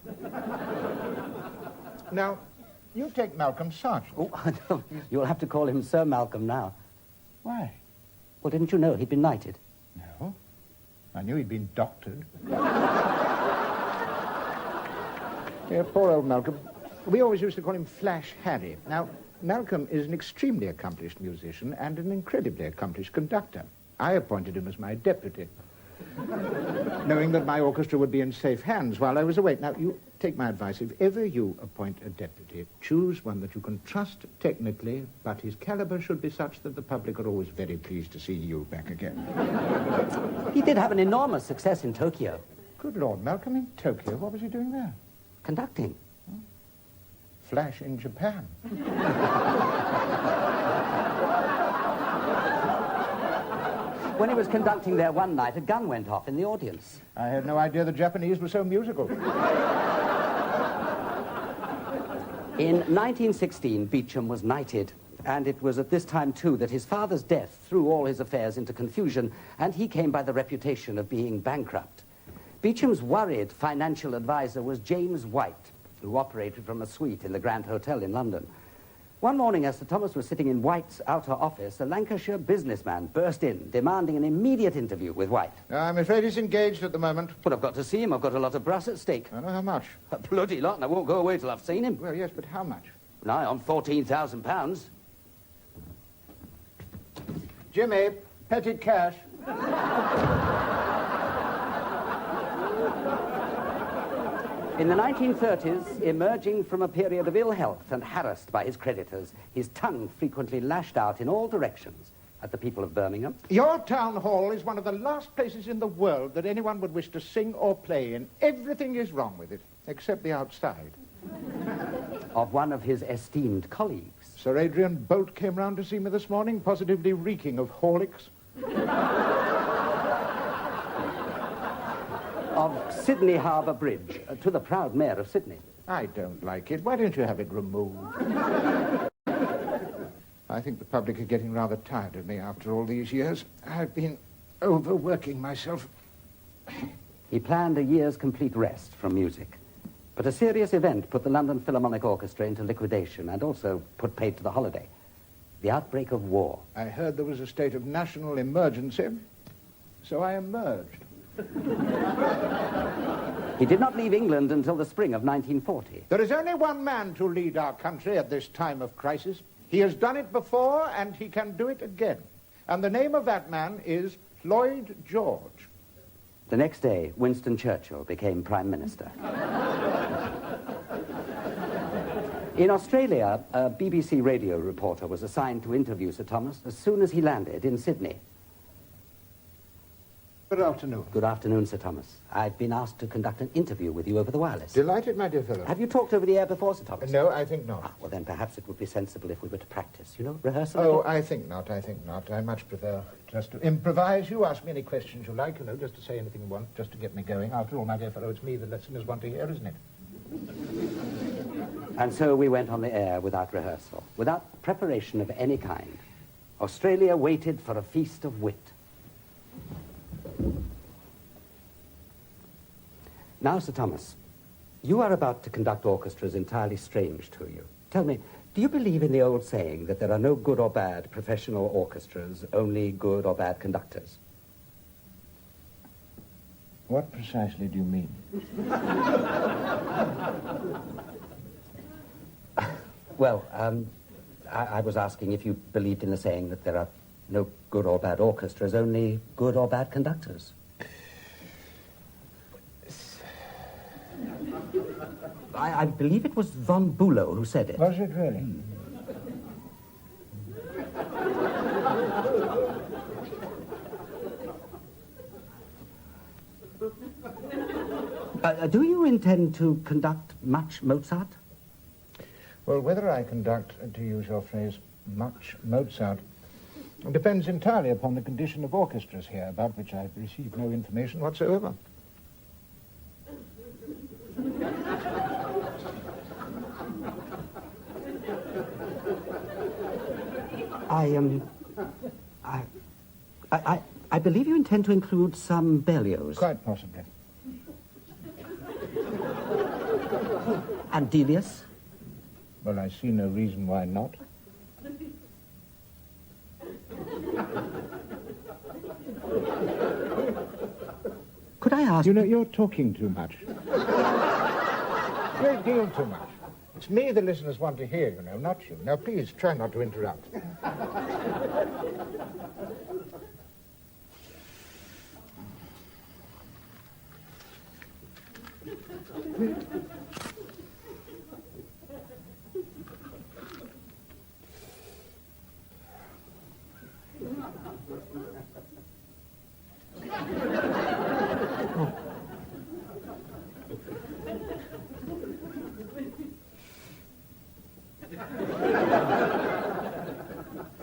Now, you take Malcolm Sargent. Oh, no, you'll have to call him Sir Malcolm now. Why? Well, didn't you know he'd been knighted? No. I knew he'd been doctored. Yeah, poor old Malcolm. We always used to call him Flash Harry. Now, Malcolm is an extremely accomplished musician and an incredibly accomplished conductor. I appointed him as my deputy, knowing that my orchestra would be in safe hands while I was away. Now, you take my advice. If ever you appoint a deputy, choose one that you can trust technically, but his caliber should be such that the public are always very pleased to see you back again. He did have an enormous success in Tokyo. Good Lord, Malcolm in Tokyo? What was he doing there? Conducting. Flash in Japan. When he was conducting there one night, a gun went off in the audience. I had no idea the Japanese were so musical. In 1916, Beecham was knighted, and it was at this time, too, that his father's death threw all his affairs into confusion, and he came by the reputation of being bankrupt. Beecham's worried financial advisor was James White, who operated from a suite in the Grand Hotel in London. One morning, as Sir Thomas was sitting in White's outer office, a Lancashire businessman burst in, demanding an immediate interview with White. I'm afraid he's engaged at the moment. But I've got to see him. I've got a lot of brass at stake. I know how much. A bloody lot, and I won't go away till I've seen him. Well, yes, but how much? Nigh on £14,000. Jimmy, petty cash. In the 1930s, emerging from a period of ill health and harassed by his creditors, his tongue frequently lashed out in all directions at the people of Birmingham. Your town hall is one of the last places in the world that anyone would wish to sing or play in. Everything is wrong with it, except the outside. Of one of his esteemed colleagues. Sir Adrian Bolt came round to see me this morning, positively reeking of Horlicks. of Sydney Harbour Bridge to the proud mayor of Sydney. I don't like it. Why don't you have it removed? I think the public are getting rather tired of me after all these years. I've been overworking myself. He planned a year's complete rest from music. But a serious event put the London Philharmonic Orchestra into liquidation and also put paid to the holiday. The outbreak of war. I heard there was a state of national emergency, so I emerged. He did not leave England until the spring of 1940. There is only one man to lead our country at this time of crisis. He has done it before, and he can do it again. And the name of that man is Lloyd George. The next day, Winston Churchill became Prime Minister. In Australia, a BBC radio reporter was assigned to interview Sir Thomas as soon as he landed in Sydney. Good afternoon. Good afternoon, Sir Thomas. I've been asked to conduct an interview with you over the wireless. Delighted, my dear fellow. Have you talked over the air before, Sir Thomas? No, I think not. Well, then perhaps it would be sensible if we were to practice, you know, rehearse a Oh, little. I think not. I much prefer just to improvise. You ask me any questions you like, you know, just to say anything you want, just to get me going. After all, my dear fellow, it's me the listeners want to hear, isn't it? And so we went on the air without rehearsal, without preparation of any kind. Australia waited for a feast of wit. Now, Sir Thomas, you are about to conduct orchestras entirely strange to you. Tell me, do you believe in the old saying that there are no good or bad professional orchestras, only good or bad conductors? What precisely do you mean? Well, I was asking if you believed in the saying that there are no good or bad orchestras, only good or bad conductors. I believe it was von Bülow who said it. Was it really? Do you intend to conduct much Mozart? Well, whether I conduct, to use your phrase, much Mozart, depends entirely upon the condition of orchestras here, about which I've received no information whatsoever. I believe you intend to include some Berlioz. Quite possibly. And Delius? Well, I see no reason why not. Could I ask... You know, you're talking too much. Great deal too much. It's me the listeners want to hear, you know, not you. Now, please, try not to interrupt.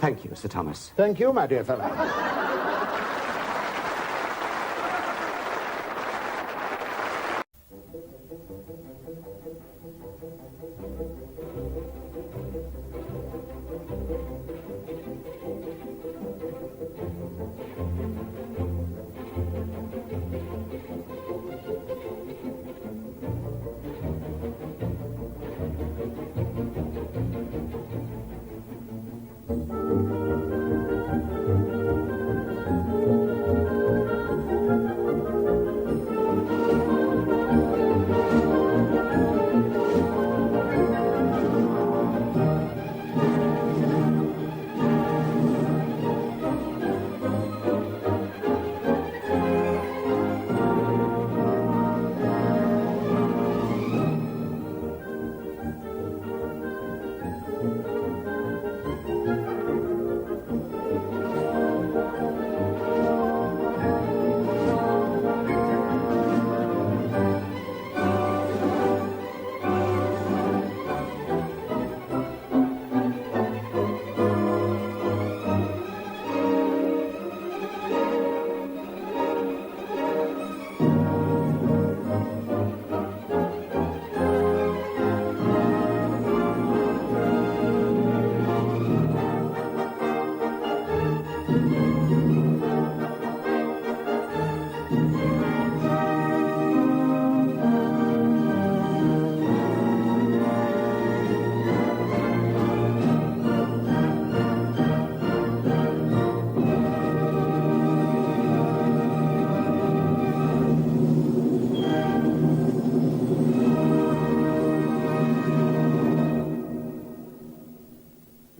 Thank you, Sir Thomas. Thank you, my dear fellow.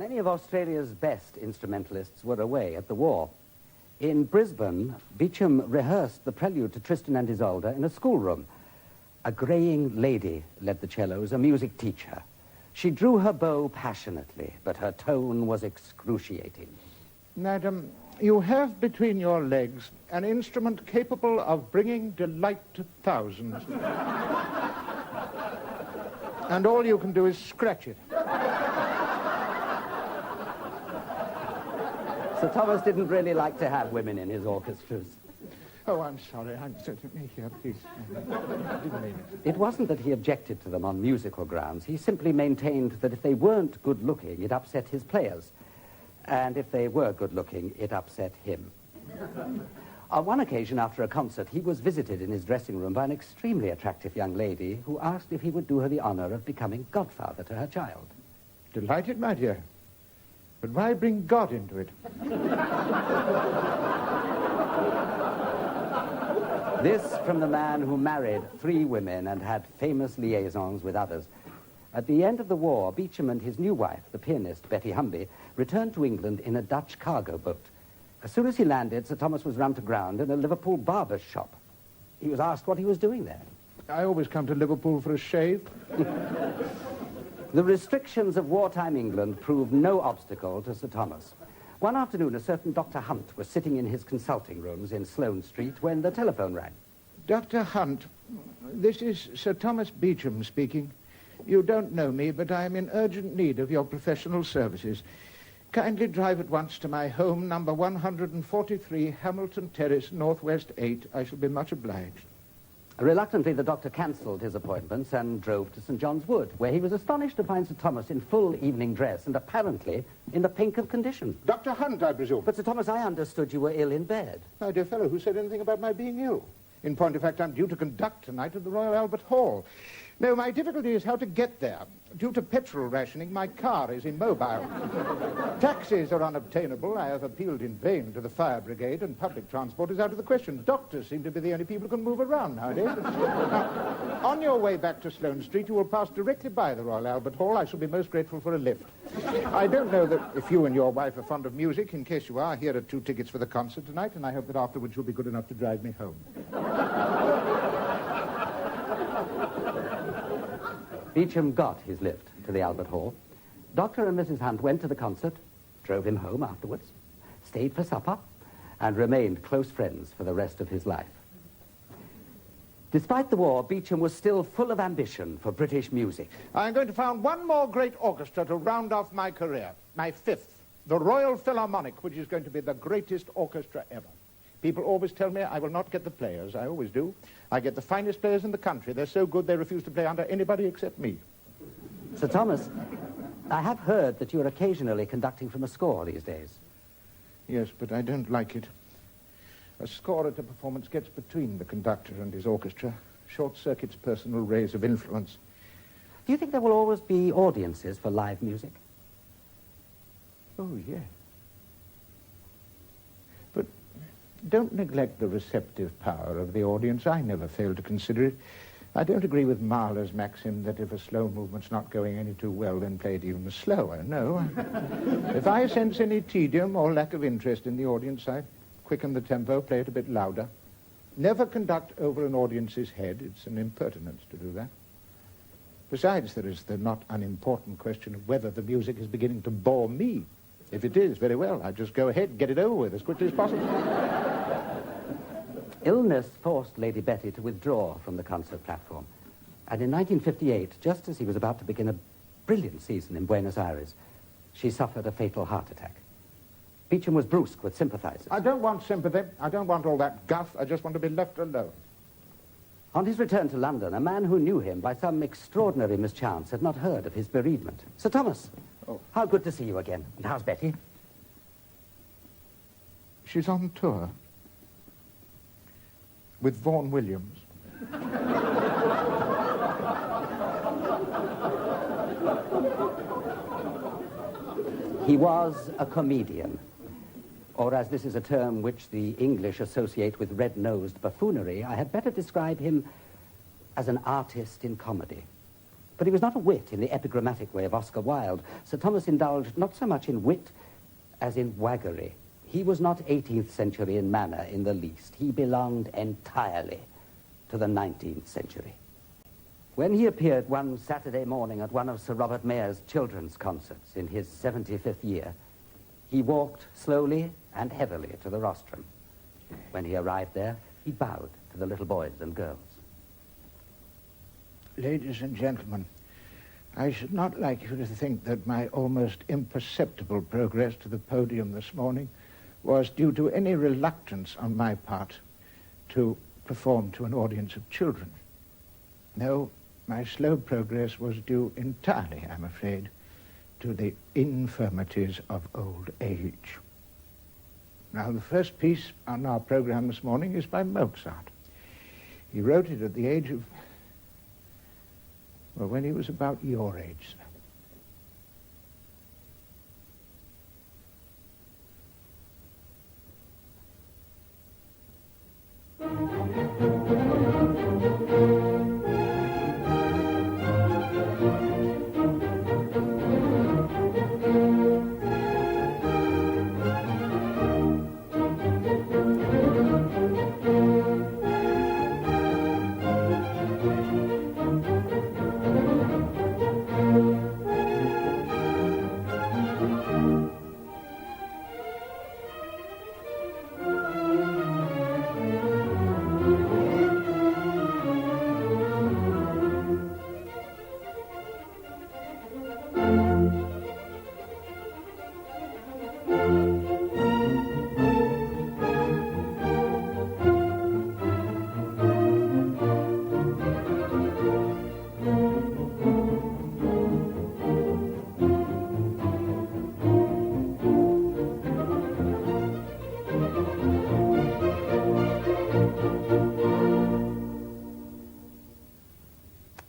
Many of Australia's best instrumentalists were away at the war. In Brisbane, Beecham rehearsed the prelude to Tristan and Isolde in a schoolroom. A greying lady led the cellos, a music teacher. She drew her bow passionately, but her tone was excruciating. Madam, you have between your legs an instrument capable of bringing delight to thousands. And all you can do is scratch it. Sir Thomas didn't really like to have women in his orchestras. Oh, I'm sorry. I'm certainly here, please. I didn't mean it. It wasn't that he objected to them on musical grounds. He simply maintained that if they weren't good-looking, it upset his players. And if they were good-looking, it upset him. On one occasion after a concert, he was visited in his dressing room by an extremely attractive young lady who asked if he would do her the honor of becoming godfather to her child. Delighted, my dear. But why bring God into it? This from the man who married 3 women and had famous liaisons with others. At the end of the war, Beecham and his new wife, the pianist Betty Humby, returned to England in a Dutch cargo boat. As soon as he landed, Sir Thomas was run to ground in a Liverpool barber's shop. He was asked what he was doing there. I always come to Liverpool for a shave. The restrictions of wartime England proved no obstacle to Sir Thomas. One afternoon, a certain Dr. Hunt was sitting in his consulting rooms in Sloane Street when the telephone rang. Dr. Hunt, this is Sir Thomas Beecham speaking. You don't know me, but I am in urgent need of your professional services. Kindly drive at once to my home, number 143, Hamilton Terrace, Northwest 8. I shall be much obliged. Reluctantly, the doctor cancelled his appointments and drove to St. John's Wood, where he was astonished to find Sir Thomas in full evening dress and apparently in the pink of condition. Dr. Hunt, I presume. But, Sir Thomas, I understood you were ill in bed. My dear fellow, who said anything about my being ill? In point of fact, I'm due to conduct tonight at the Royal Albert Hall. No, my difficulty is how to get there. Due to petrol rationing, my car is immobile. Taxis are unobtainable. I have appealed in vain to the fire brigade, and public transport is out of the question. Doctors seem to be the only people who can move around nowadays. Now, on your way back to Sloane Street, you will pass directly by the Royal Albert Hall. I shall be most grateful for a lift. I don't know that if you and your wife are fond of music. In case you are, here are 2 tickets for the concert tonight, and I hope that afterwards you'll be good enough to drive me home. Beecham got his lift to the Albert Hall. Dr. and Mrs. Hunt went to the concert, drove him home afterwards, stayed for supper, and remained close friends for the rest of his life. Despite the war, Beecham was still full of ambition for British music. I'm going to found one more great orchestra to round off my career, my 5th, the Royal Philharmonic, which is going to be the greatest orchestra ever. People always tell me I will not get the players. I always do. I get the finest players in the country. They're so good they refuse to play under anybody except me. Sir Thomas, I have heard that you're occasionally conducting from a score these days. Yes, but I don't like it. A score at a performance gets between the conductor and his orchestra, short-circuits personal rays of influence. Do you think there will always be audiences for live music? Oh, yes. But don't neglect the receptive power of the audience. I never fail to consider it. I don't agree with Mahler's maxim that if a slow movement's not going any too well, then play it even slower. No. If I sense any tedium or lack of interest in the audience, I quicken the tempo, play it a bit louder. Never conduct over an audience's head. It's an impertinence to do that. Besides, there is the not unimportant question of whether the music is beginning to bore me. If it is, very well. I just go ahead and get it over with as quickly as possible. Illness forced Lady Betty to withdraw from the concert platform. And in 1958, just as he was about to begin a brilliant season in Buenos Aires, she suffered a fatal heart attack. Beecham was brusque with sympathizers. I don't want sympathy. I don't want all that guff. I just want to be left alone. On his return to London, a man who knew him by some extraordinary mischance had not heard of his bereavement. Sir Thomas, how good to see you again. And how's Betty? She's on tour with Vaughan Williams. He was a comedian, or as this is a term which the English associate with red-nosed buffoonery, I had better describe him as an artist in comedy. But he was not a wit in the epigrammatic way of Oscar Wilde. Sir Thomas indulged not so much in wit as in waggery. He was not 18th century in manner in the least. He belonged entirely to the 19th century. When he appeared one Saturday morning at one of Sir Robert Mayer's children's concerts in his 75th year, he walked slowly and heavily to the rostrum. When he arrived there, he bowed to the little boys and girls. Ladies and gentlemen, I should not like you to think that my almost imperceptible progress to the podium this morning was due to any reluctance on my part to perform to an audience of children. No, my slow progress was due entirely, I'm afraid, to the infirmities of old age. Now, the first piece on our program this morning is by Mozart. He wrote it at the age of, well, when he was about your age, sir.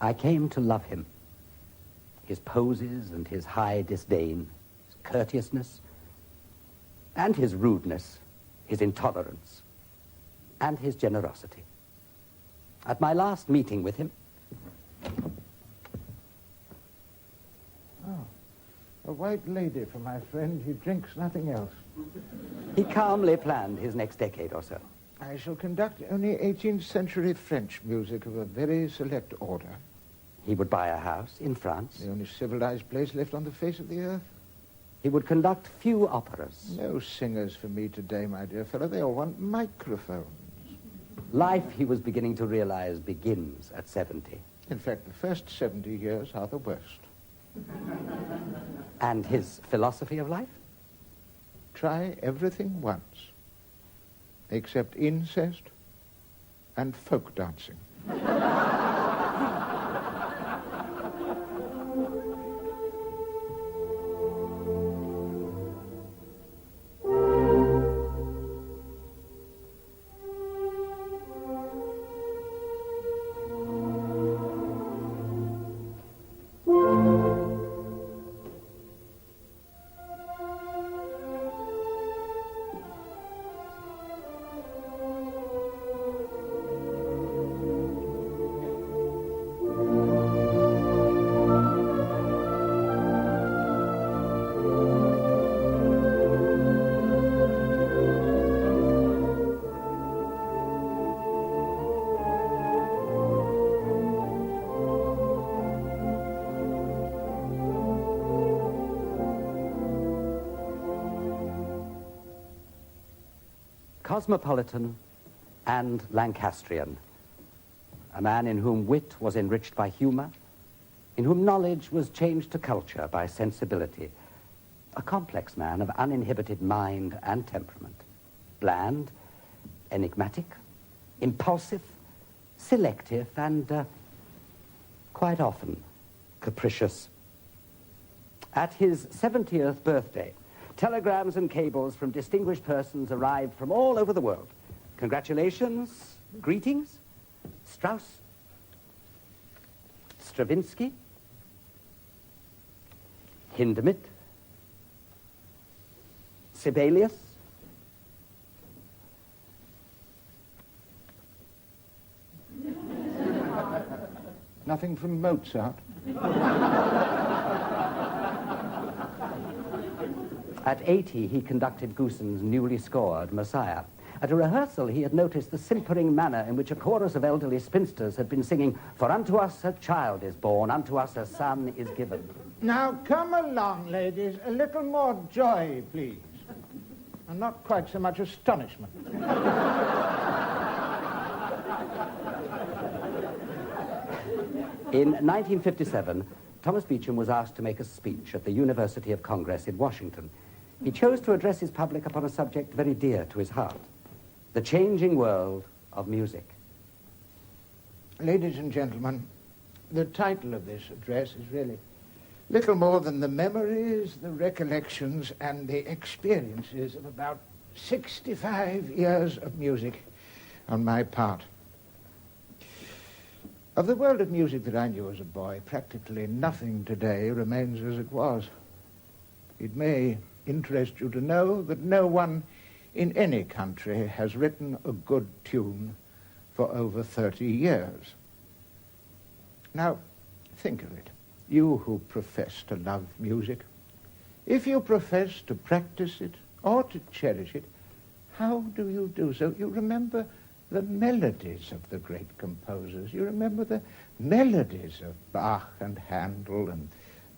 I came to love him. His poses and his high disdain, his courteousness, and his rudeness, his intolerance, and his generosity. At my last meeting with him... Oh, a white lady for my friend. He drinks nothing else. He calmly planned his next decade or so. I shall conduct only 18th century French music of a very select order. He would buy a house in France. The only civilized place left on the face of the earth. He would conduct few operas. No singers for me today, my dear fellow. They all want microphones. Life, he was beginning to realize, begins at 70. In fact, the first 70 years are the worst. And his philosophy of life? Try everything once, except incest and folk dancing. Cosmopolitan and Lancastrian, a man in whom wit was enriched by humor, in whom knowledge was changed to culture by sensibility, a complex man of uninhibited mind and temperament, bland, enigmatic, impulsive, selective, and quite often capricious. At his 70th birthday, telegrams and cables from distinguished persons arrived from all over the world. Congratulations, greetings, Strauss, Stravinsky, Hindemith, Sibelius, Nothing from Mozart. At 80, he conducted Goosen's newly scored Messiah. At a rehearsal, he had noticed the simpering manner in which a chorus of elderly spinsters had been singing, "For unto us a child is born, unto us a son is given." Now, come along, ladies. A little more joy, please. And not quite so much astonishment. In 1957, Thomas Beecham was asked to make a speech at the University of Congress in Washington. He chose to address his public upon a subject very dear to his heart, the changing world of music. Ladies and gentlemen, the title of this address is really little more than the memories, the recollections, and the experiences of about 65 years of music on my part. Of the world of music that I knew as a boy, practically nothing today remains as it was. It may interest you to know that no one in any country has written a good tune for over 30 years. Now, think of it. You who profess to love music, if you profess to practice it or to cherish it, how do you do so? You remember the melodies of the great composers. You remember the melodies of Bach and Handel and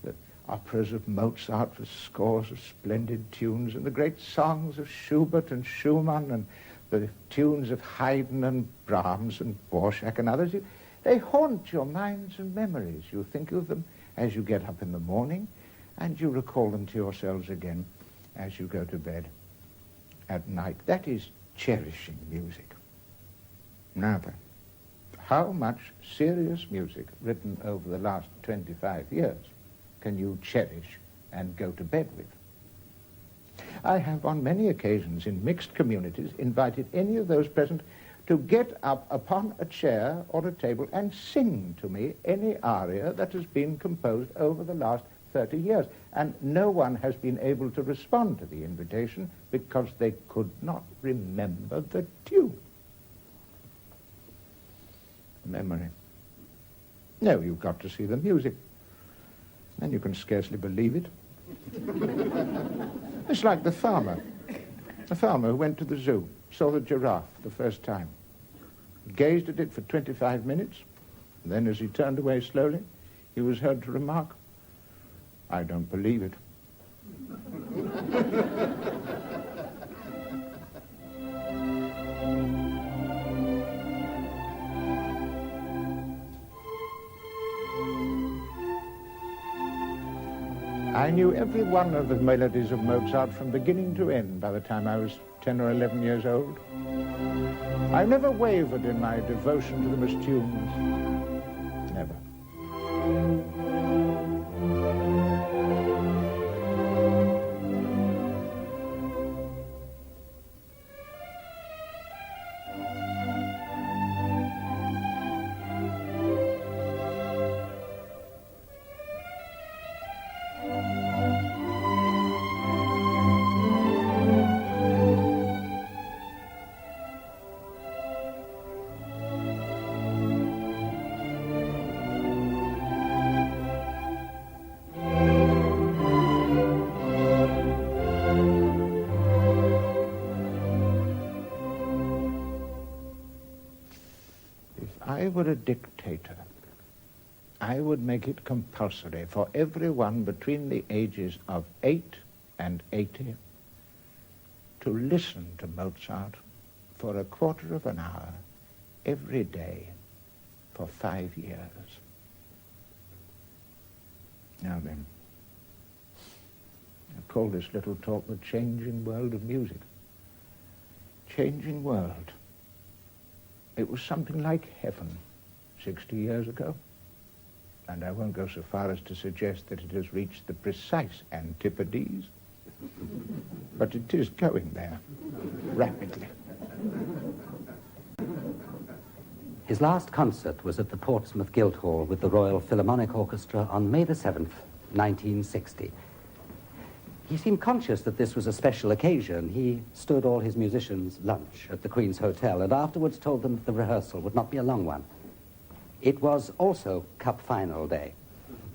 the operas of Mozart with scores of splendid tunes and the great songs of Schubert and Schumann and the tunes of Haydn and Brahms and Dvorak and others. They haunt your minds and memories. You think of them as you get up in the morning, and you recall them to yourselves again as you go to bed at night. That is cherishing music. Now then, how much serious music written over the last 25 years can you cherish and go to bed with? I have on many occasions in mixed communities invited any of those present to get up upon a chair or a table and sing to me any aria that has been composed over the last 30 years. And no one has been able to respond to the invitation because they could not remember the tune. Memory. No, you've got to see the music. Then you can scarcely believe it. It's like the farmer. The farmer who went to the zoo, saw the giraffe the first time, gazed at it for 25 minutes, and then as he turned away slowly, he was heard to remark, "I don't believe it." I knew every one of the melodies of Mozart from beginning to end by the time I was 10 or 11 years old. I never wavered in my devotion to them as tunes. Never. I were a dictator, I would make it compulsory for everyone between the ages of 8 and 80 to listen to Mozart for a quarter of an hour every day for 5 years. Now then, I call this little talk the changing world of music. Changing world. It was something like heaven 60 years ago. And I won't go so far as to suggest that it has reached the precise antipodes, but it is going there rapidly. His last concert was at the Portsmouth Guildhall with the Royal Philharmonic Orchestra on May the 7th, 1960. He seemed conscious that this was a special occasion. He stood all his musicians' lunch at the Queen's Hotel and afterwards told them that the rehearsal would not be a long one. It was also Cup Final Day.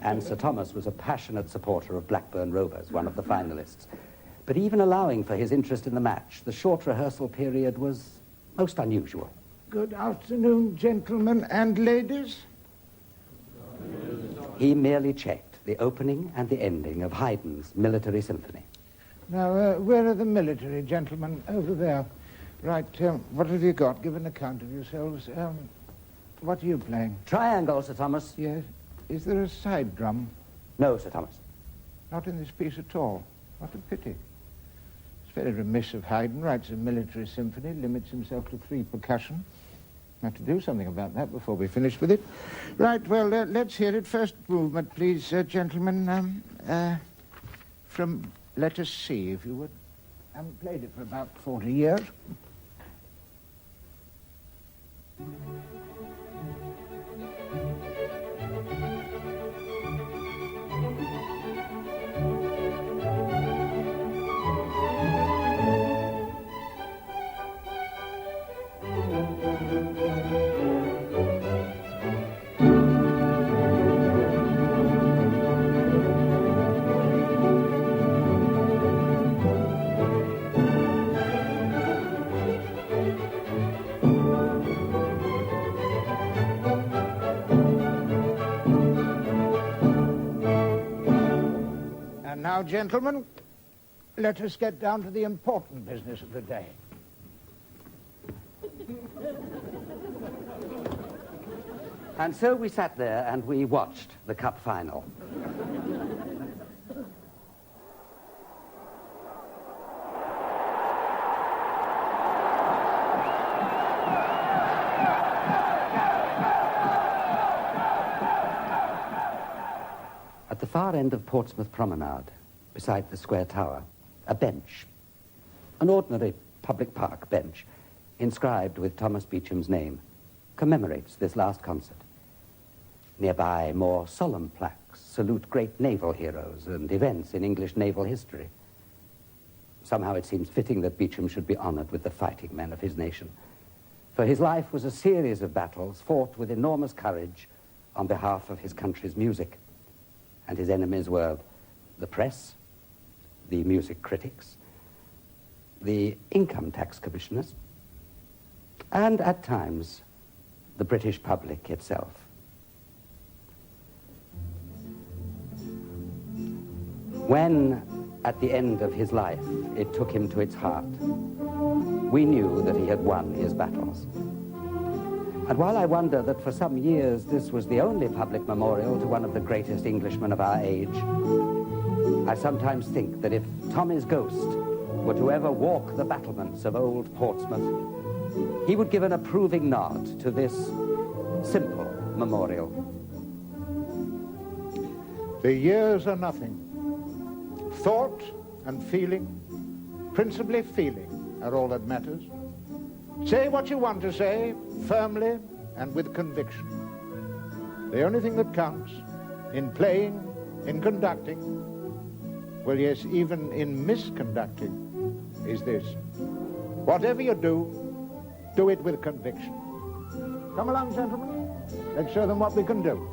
and Sir Thomas was a passionate supporter of Blackburn Rovers, one of the finalists. But even allowing for his interest in the match, the short rehearsal period was most unusual. Good afternoon, gentlemen and ladies. He merely checked the opening and the ending of Haydn's Military Symphony. Now, where are the military gentlemen? Over there. Right, what have you got? Give an account of yourselves. What are you playing? Triangle, Sir Thomas. Yes. Is there a side drum? No, Sir Thomas. Not in this piece at all. What a pity. It's very remiss of Haydn. Writes a military symphony, limits himself to 3 percussion. Have to do something about that before we finish with it. Right, well, let's hear it. First movement, please, gentlemen. From Let Us See, if you would. I haven't played it for about 40 years. Now, gentlemen, let us get down to the important business of the day. And so we sat there and we watched the cup final. At the far end of Portsmouth Promenade, beside the square tower, a bench, an ordinary public park bench, inscribed with Thomas Beecham's name, commemorates this last concert. Nearby, more solemn plaques salute great naval heroes and events in English naval history. Somehow it seems fitting that Beecham should be honored with the fighting men of his nation, for his life was a series of battles fought with enormous courage on behalf of his country's music. And his enemies were the press, the music critics, the income tax commissioners, and at times, the British public itself. When, at the end of his life, it took him to its heart, we knew that he had won his battles. And while I wonder that for some years this was the only public memorial to one of the greatest Englishmen of our age, I sometimes think that if Tommy's ghost were to ever walk the battlements of old Portsmouth, he would give an approving nod to this simple memorial. The years are nothing. Thought and feeling, principally feeling, are all that matters. Say what you want to say, firmly and with conviction. The only thing that counts in playing, in conducting, well, yes, even in misconducting, is this. Whatever you do it with conviction. Come along, gentlemen. Let's show them what we can do.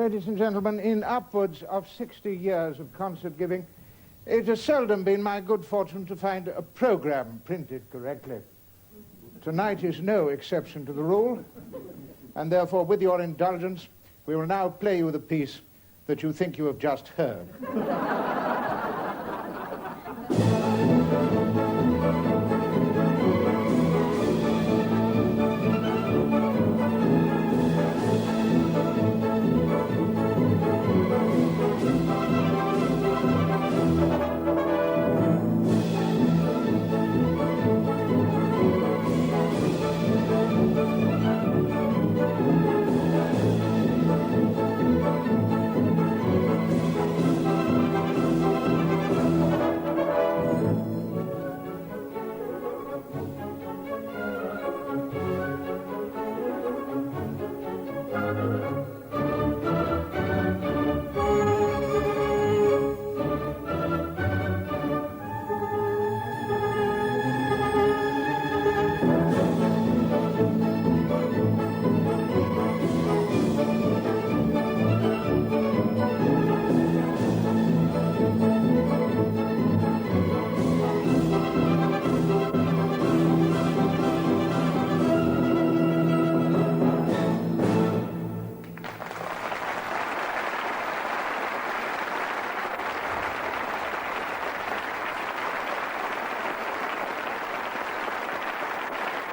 Ladies and gentlemen, in upwards of 60 years of concert giving, it has seldom been my good fortune to find a program printed correctly. Tonight is no exception to the rule, and therefore, with your indulgence, we will now play you the piece that you think you have just heard.